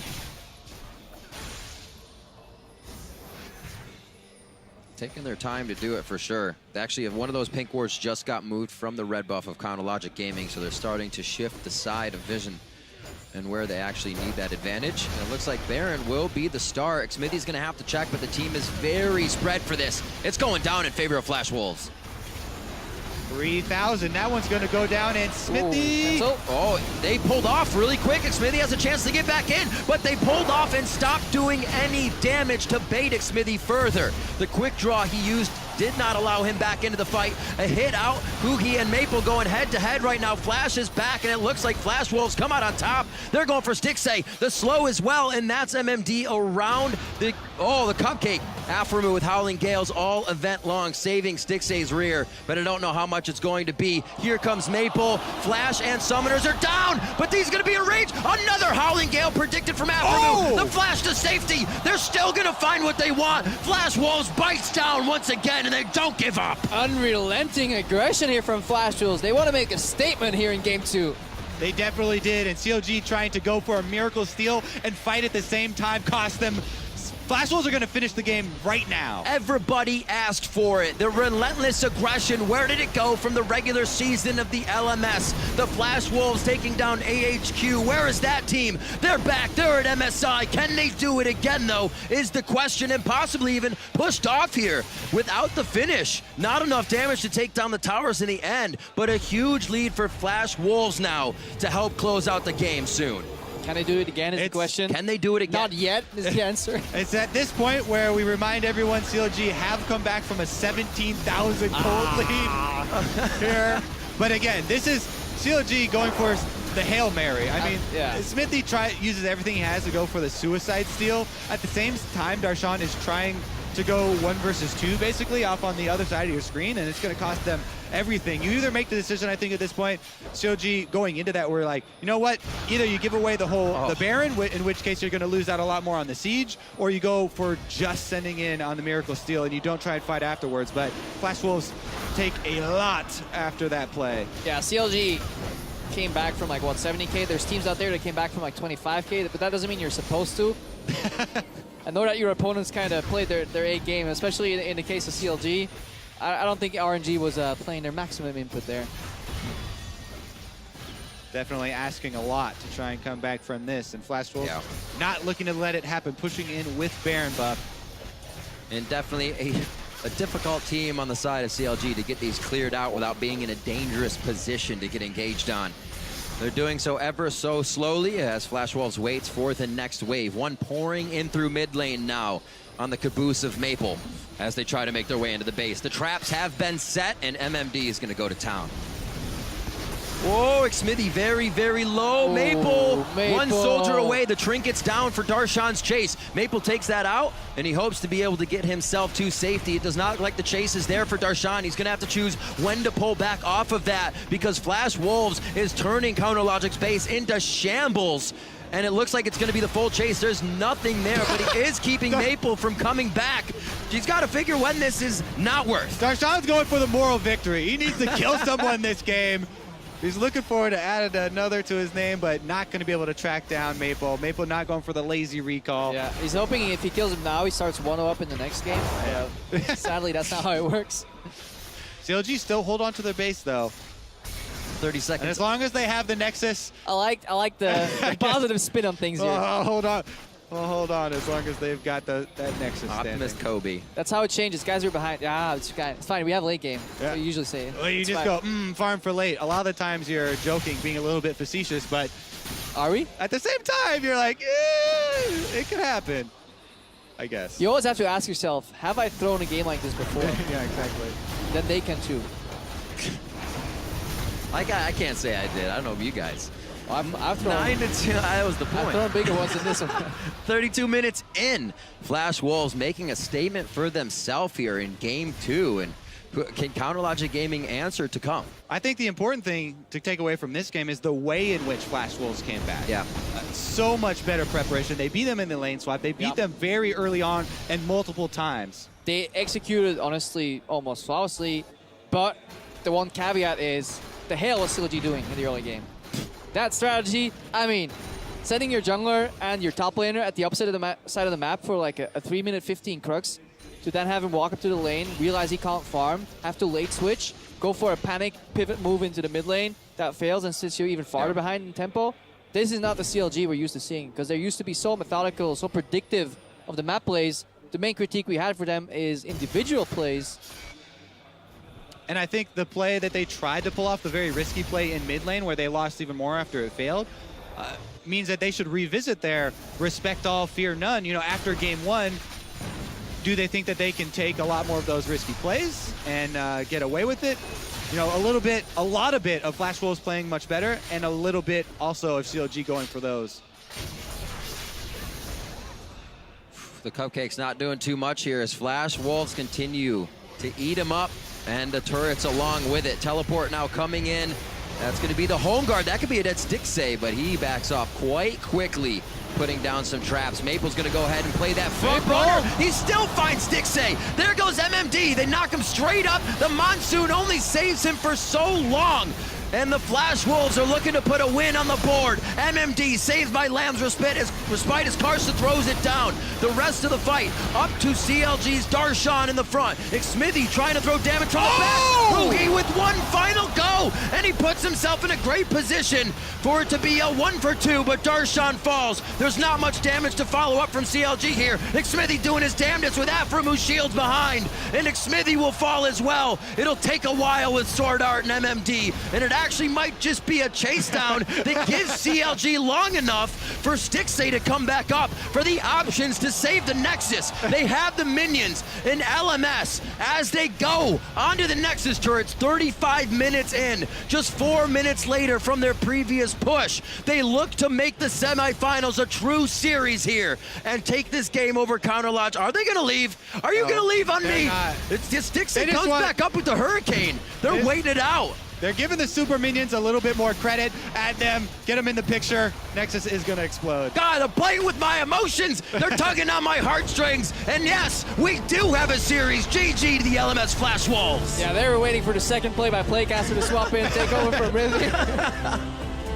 Taking their time to do it for sure. Actually, one of those pink wards just got moved from the red buff of Chronologic Gaming, so they're starting to shift the side of vision and where they actually need that advantage. And it looks like Baron will be the star. Xmithy's gonna have to check, but the team is very spread for this. It's going down in favor of Flash Wolves. 3,000. That one's going to go down, and Smithy. Oh, they pulled off really quick, and Xmithy has a chance to get back in, but they pulled off and stopped doing any damage to bait Xmithy further. The quick draw he used did not allow him back into the fight. A hit out. Hugi and Maple going head-to-head right now. Flash is back, and it looks like Flash Wolves come out on top. They're going for Stixay. The slow as well, and that's MMD around the cupcake. Aframu with Howling Gales all event long, saving Stixay's rear, but I don't know how much it's going to be. Here comes Maple. Flash and Summoners are down, but he's going to be in range. Another Howling Gale predicted from Aframu. The Flash to safety. They're still going to find what they want. Flash Wolves bites down once again, and they don't give up. Unrelenting aggression here from Flash Wolves. They want to make a statement here in game 2. They definitely did, and CLG trying to go for a miracle steal and fight at the same time cost them. Flash Wolves are going to finish the game right now. Everybody asked for it. The relentless aggression, where did it go from the regular season of the LMS? The Flash Wolves taking down AHQ. Where is that team? They're back. They're at MSI. Can they do it again, though, is the question, and possibly even pushed off here without the finish. Not enough damage to take down the towers in the end, but a huge lead for Flash Wolves now to help close out the game soon. Can they do it again is the question. Can they do it again? Not yet is the answer. It's at this point where we remind everyone CLG have come back from a 17,000 cold lead here. But again, this is CLG going for the Hail Mary. I mean, Smithy uses everything he has to go for the suicide steal. At the same time, Darshan is trying to go 1 versus 2 basically off on the other side of your screen, and it's going to cost them everything. You either make the decision, I think at this point, CLG going into that, we're like, you know what, either you give away the whole the Baron, in which case you're going to lose out a lot more on the siege, or you go for just sending in on the Miracle Steal and you don't try and fight afterwards. But Flash Wolves take a lot after that play. Yeah, CLG came back from like, what, 70K? There's teams out there that came back from like 25K, but that doesn't mean you're supposed to. I know that your opponents kind of played their A game, especially in the case of CLG. I don't think RNG was playing their maximum input there. Definitely asking a lot to try and come back from this, and Flash Wolves not looking to let it happen, pushing in with Baron buff. And definitely a difficult team on the side of CLG to get these cleared out without being in a dangerous position to get engaged on. They're doing so ever so slowly as Flash Wolves waits for the next wave. One pouring in through mid lane now on the caboose of Maple as they try to make their way into the base. The traps have been set, and MMD is going to go to town. Whoa, Xmithy very, very low. Ooh, Maple, Maple, one soldier away. The trinket's down for Darshan's chase. Maple takes that out, and he hopes to be able to get himself to safety. It does not look like the chase is there for Darshan. He's going to have to choose when to pull back off of that because Flash Wolves is turning Counterlogic's base into shambles. And it looks like it's going to be the full chase. There's nothing there, but he is keeping Maple from coming back. He's got to figure when this is not worth. Darshan's going for the moral victory. He needs to kill someone this game. He's looking forward to add another to his name, but not going to be able to track down Maple. Maple not going for the lazy recall. Yeah, he's hoping if he kills him now, he starts 1-0 up in the next game. Sadly, that's not how it works. CLG still hold on to their base, though. 30 seconds. And as long as they have the Nexus. I like the positive spin on things here. Hold on. Well, hold on, as long as they've got that Nexus Optimus standing. Kobe. That's how it changes. Guys are behind. It's fine. We have late game. Yeah. So you usually say. Well, you It's just fine. go, farm for late. A lot of the times you're joking, being a little bit facetious, but Are we? at the same time, you're like, it could happen, I guess. You always have to ask yourself, have I thrown a game like this before? Yeah, exactly. Then they can too. I can't say I did. I don't know if you guys. Well, I've thrown 9-2. That was the point. I've thrown bigger ones than this one. 32 minutes in. Flash Wolves making a statement for themselves here in game 2. And can Counterlogic Gaming answer to come? I think the important thing to take away from this game is the way in which Flash Wolves came back. Yeah. so much better preparation. They beat them in the lane swap. They beat them very early on and multiple times. They executed, honestly, almost flawlessly, but the one caveat is, the hell was CLG doing in the early game? That strategy, I mean, setting your jungler and your top laner at the opposite of the side of the map for like a 3-minute 15 crux, to then have him walk up to the lane, realize he can't farm, have to late switch, go for a panic pivot move into the mid lane, that fails and sits you even farther behind in tempo. This is not the CLG we're used to seeing, because they're used to be so methodical, so predictive of the map plays. The main critique we had for them is individual plays. And I think the play that they tried to pull off, the very risky play in mid lane where they lost even more after it failed, means that they should revisit their respect all, fear none. You know, after game one, do they think that they can take a lot more of those risky plays and get away with it? You know, a lot of bit of Flash Wolves playing much better, and a little bit also of CLG going for those. The Cupcake's not doing too much here as Flash Wolves continue to eat him up, and the turrets along with it. Teleport now coming in. That's going to be the home guard. That could be a dead stick save, but he backs off quite quickly, putting down some traps. Maple's going to go ahead and play that front runner. He still finds stick save. There goes MMD. They knock him straight up. The Monsoon only saves him for so long. And the Flash Wolves are looking to put a win on the board. MMD saved by Lamb's respite as Karsa throws it down. The rest of the fight up to CLG's Darshan in the front. Xmithy trying to throw damage from the back. Ruhi with one final go, and he puts himself in a great position for it to be a 1-for-2, but Darshan falls. There's not much damage to follow up from CLG here. Xmithy doing his damnedest with Afram, who shields behind, and Xmithy will fall as well. It'll take a while with Sword Art and MMD, and it actually might just be a chase down that gives CLG long enough for Stixay to come back up for the options to save the Nexus. They have the minions in LMS as they go onto the Nexus turrets 35 minutes in. Just 4 minutes later from their previous push, they look to make the semifinals a true series here and take this game over Counterlodge. Are they going to leave? Are you going to leave on me? It's just Stixay comes back up with the Hurricane. They're waiting it out. They're giving the super minions a little bit more credit. Add them, get them in the picture. Nexus is going to explode. God, I'm playing with my emotions. They're tugging on my heartstrings. And yes, we do have a series. GG to the LMS Flash Wolves. Yeah, they were waiting for the second play-by-play caster to swap in, take over from Rivian.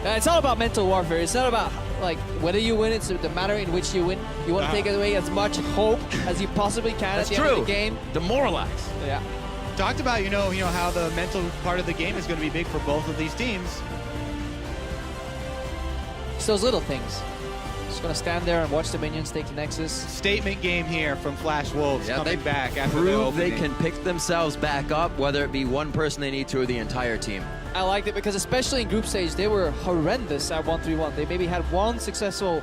It's all about mental warfare. It's not about like whether you win, it's the manner in which you win. You want to take away as much hope as you possibly can at the end of the game. Demoralize. Yeah. Talked about, you know how the mental part of the game is going to be big for both of these teams. It's those little things. Just going to stand there and watch the minions take the Nexus. Statement game here from Flash Wolves coming back after prove they can pick themselves back up, whether it be one person they need to or the entire team. I liked it because especially in group stage, they were horrendous at 1-3-1. They maybe had one successful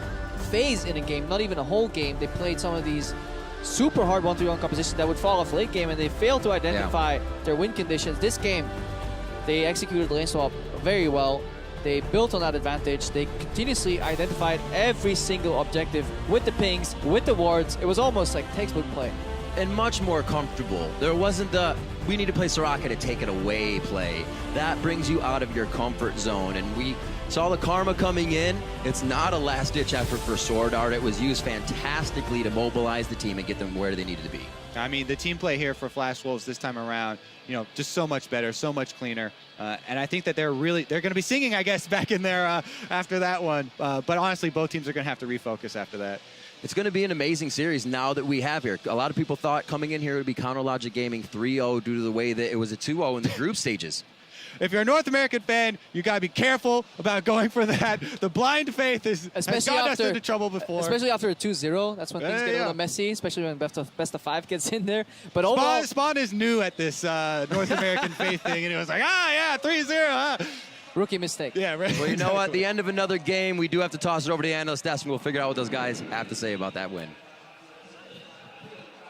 phase in a game, not even a whole game. They played some of these super hard 1-3-1 compositions that would fall off late game, and they failed to identify their win conditions. This game, they executed the lane swap very well. They built on that advantage. They continuously identified every single objective with the pings, with the wards. It was almost like textbook play. And much more comfortable. There wasn't the, we need to play Soraka to take it away play. That brings you out of your comfort zone, and we saw the karma coming in. It's not a last-ditch effort for Sword Art. It was used fantastically to mobilize the team and get them where they needed to be. I mean, the team play here for Flash Wolves this time around, you know, just so much better, so much cleaner. And I think that they're going to be singing, I guess, back in there after that one. But honestly, both teams are going to have to refocus after that. It's going to be an amazing series now that we have here. A lot of people thought coming in here it would be Counterlogic Gaming 3-0 due to the way that it was a 2-0 in the group stages. If you're a North American fan, you got to be careful about going for that. The blind faith has gotten us into trouble before. Especially after a 2-0. That's when things get a little messy, especially when best of 5 gets in there. But overall, Spawn is new at this North American faith thing, and it was like, 3-0, Rookie mistake. Yeah, right. Well, you know what? At the end of another game, we do have to toss it over to the analyst desk, and we'll figure out what those guys have to say about that win.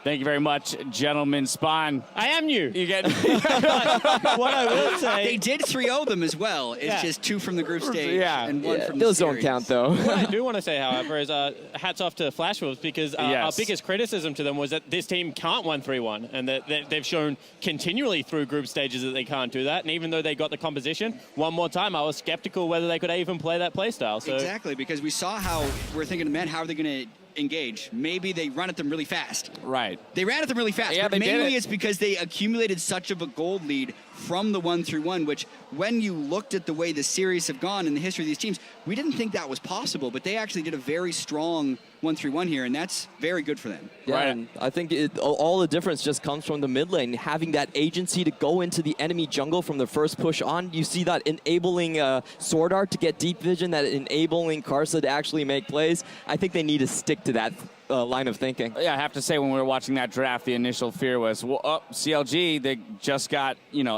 Thank you very much, gentlemen. Spawn. I am new. You get What I will say. They did 3-0 them as well. It's just 2 from the group stage and 1 from the Those series. don't count, though. What I do want to say, however, is hats off to Flash Wolves because our biggest criticism to them was that this team can't 1-3-1 and that they've shown continually through group stages that they can't do that. And even though they got the composition, one more time I was skeptical whether they could even play that play style. So Exactly, because we saw how we're thinking, man, how are they going to engage? Maybe they run at them really fast. Right. They ran at them really fast, Yeah, but they did mainly it. it's because they accumulated such of a gold lead from the 1-3-1, which when you looked at the way the series have gone in the history of these teams, we didn't think that was possible, but they actually did a very strong 1-3-1 here, and that's very good for them. Yeah, and I think all the difference just comes from the mid lane, having that agency to go into the enemy jungle from the first push on. You see that enabling Sword Art to get deep vision, that enabling Karsa to actually make plays. I think they need to stick to that line of thinking. Yeah, I have to say, when we were watching that draft, the initial fear was, well, CLG, they just got,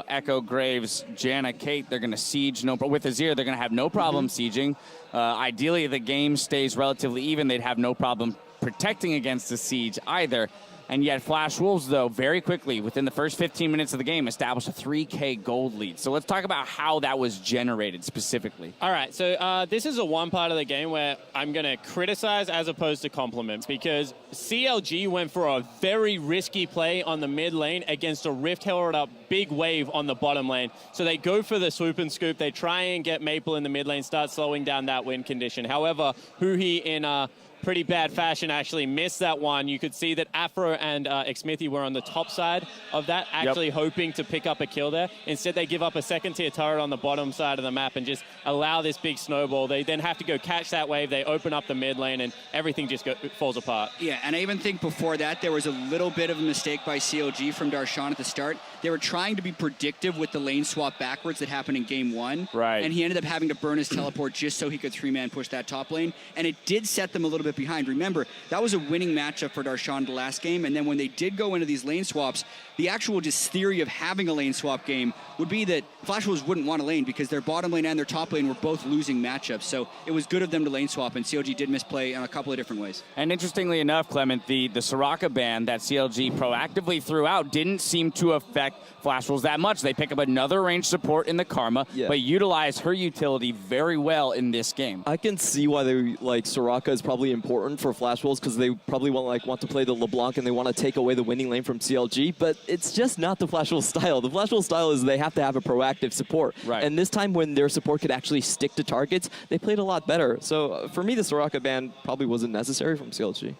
Echo, Graves, Janna, Kate. They're going to siege. With Azir, they're going to have no problem sieging. Ideally, the game stays relatively even. They'd have no problem protecting against the siege either. And yet Flash Wolves, though, very quickly, within the first 15 minutes of the game, established a 3K gold lead. So let's talk about how that was generated specifically. All right, so this is a one part of the game where I'm going to criticize as opposed to compliment because CLG went for a very risky play on the mid lane against a Rift held up big wave on the bottom lane. So they go for the swoop and scoop. They try and get Maple in the mid lane, start slowing down that win condition. However, Huhi in pretty bad fashion actually missed that one. You could see that Afro and Xmithy were on the top side of that, actually hoping to pick up a kill there. Instead, they give up a second-tier turret on the bottom side of the map and just allow this big snowball. They then have to go catch that wave. They open up the mid lane, and everything just falls apart. Yeah, and I even think before that, there was a little bit of a mistake by CLG from Darshan at the start. They were trying to be predictive with the lane swap backwards that happened in game 1. Right. And he ended up having to burn his teleport just so he could 3-man push that top lane. And it did set them a little bit behind. Remember, that was a winning matchup for Darshan the last game. And then when they did go into these lane swaps, the actual just theory of having a lane swap game would be that Flash Wolves wouldn't want a lane because their bottom lane and their top lane were both losing matchups. So it was good of them to lane swap, and CLG did misplay in a couple of different ways. And interestingly enough, Clement, the Soraka ban that CLG proactively threw out didn't seem to affect Flash Wolves that much. They pick up another range support in the Karma, but utilize her utility very well in this game. I can see why they Soraka is probably important for Flash Wolves because they probably want to play the LeBlanc and they want to take away the winning lane from CLG, but it's just not the Flash Wolves style. The Flash Wolves style is they have to have a proactive support. Right. And this time when their support could actually stick to targets, they played a lot better. So for me, the Soraka ban probably wasn't necessary from CLG.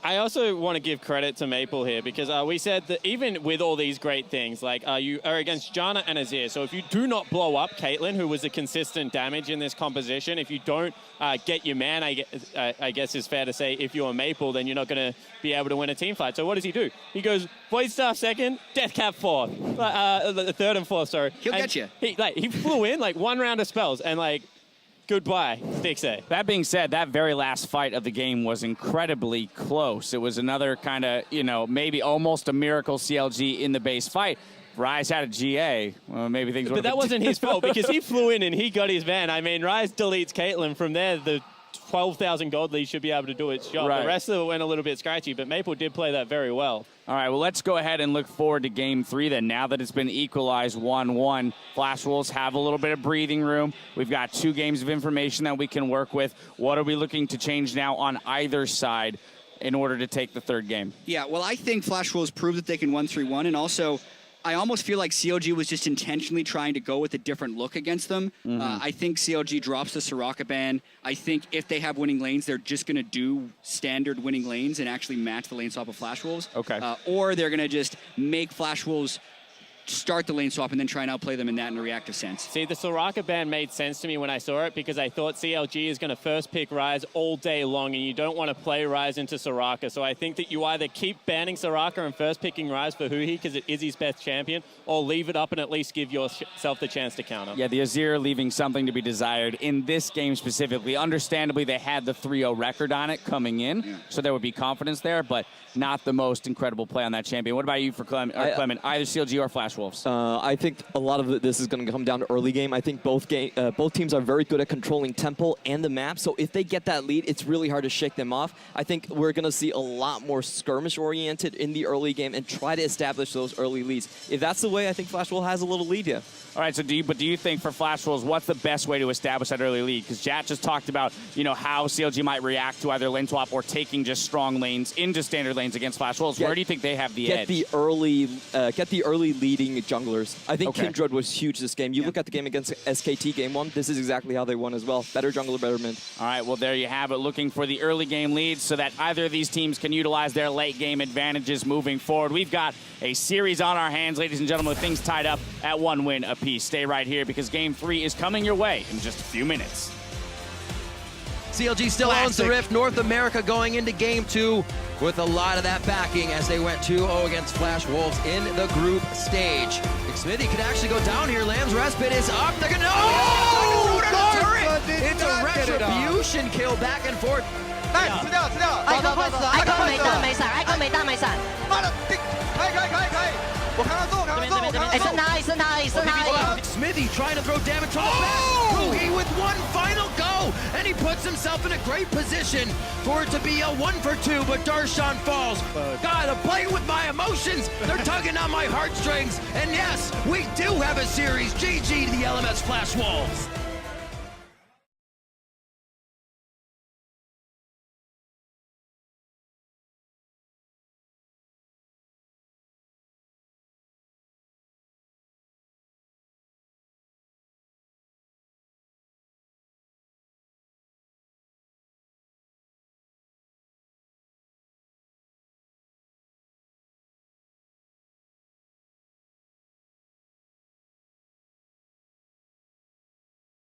I also want to give credit to Maple here because we said that even with all these great things, like you are against Janna and Azir, so if you do not blow up Caitlyn, who was a consistent damage in this composition, if you don't get your man, I guess it's fair to say, if you're Maple, then you're not going to be able to win a team fight. So what does he do? He goes Void Staff second, Death Cap fourth, third and fourth, sorry. He'll get you. He flew in one round of spells and goodbye, Stixay. That being said, that very last fight of the game was incredibly close. It was another kind of, maybe almost a miracle CLG in the base fight. Rise had a GA. Well, maybe things. But that wasn't his fault because he flew in and he got his van. I mean, Rise deletes Caitlyn. From there, the 12,000 gold lead should be able to do its job. Right. The rest of it went a little bit scratchy, but Maple did play that very well. All right, well, let's go ahead and look forward to Game 3 then. Now that it's been equalized 1-1, Flash Wolves have a little bit of breathing room. We've got 2 games of information that we can work with. What are we looking to change now on either side in order to take the third game? Yeah, well, I think Flash Wolves proved that they can 1-3-1, and also I almost feel like CLG was just intentionally trying to go with a different look against them. I think CLG drops the Soraka ban. I think if they have winning lanes, they're just going to do standard winning lanes and actually match the lane swap of Flash Wolves. Okay. Or they're going to just make Flash Wolves start the lane swap and then try and outplay them in a reactive sense. See, the Soraka ban made sense to me when I saw it because I thought CLG is going to first pick Ryze all day long, and you don't want to play Ryze into Soraka. So I think that you either keep banning Soraka and first picking Ryze for Huhi because it is his best champion, or leave it up and at least give yourself the chance to counter. Yeah, the Azir leaving something to be desired in this game specifically. Understandably, they had the 3-0 record on it coming in, so there would be confidence there, but not the most incredible play on that champion. What about you for Clement? Either CLG or Flash Flash Wolves? I think a lot of this is going to come down to early game. I think both teams are very good at controlling tempo and the map. So if they get that lead, it's really hard to shake them off. I think we're going to see a lot more skirmish-oriented in the early game and try to establish those early leads. If that's the way, I think Flash Wolves has a little lead, yeah. All right, so do you think for Flash Wolves, what's the best way to establish that early lead? Because Jat just talked about, how CLG might react to either lane swap or taking just strong lanes into standard lanes against Flash Wolves. Where do you think they have the edge? Get the early leading junglers. I think Kindred was huge this game. You look at the game against SKT game 1, this is exactly how they won as well. Better jungler, better mid. All right, well, there you have it. Looking for the early game leads so that either of these teams can utilize their late game advantages moving forward. We've got a series on our hands, ladies and gentlemen, with things tied up at 1 win apiece. Stay right here because Game 3 is coming your way in just a few minutes. CLG still owns the Rift. North America going into Game 2 with a lot of that backing as they went 2-0 against Flash Wolves in the group stage. Smithy could actually go down here. Lamb's respite is up. They're gonna. Oh! Turret! It's a retribution kill back and forth. Smithy trying to throw damage from the back. Rugi with one final go, and he puts himself in a great position for it to be a 1-for-2, but Darshan falls. God, I'm playing with my emotions. They're tugging on my heartstrings. And yes, we do have a series. GG to the LMS Flash Wolves.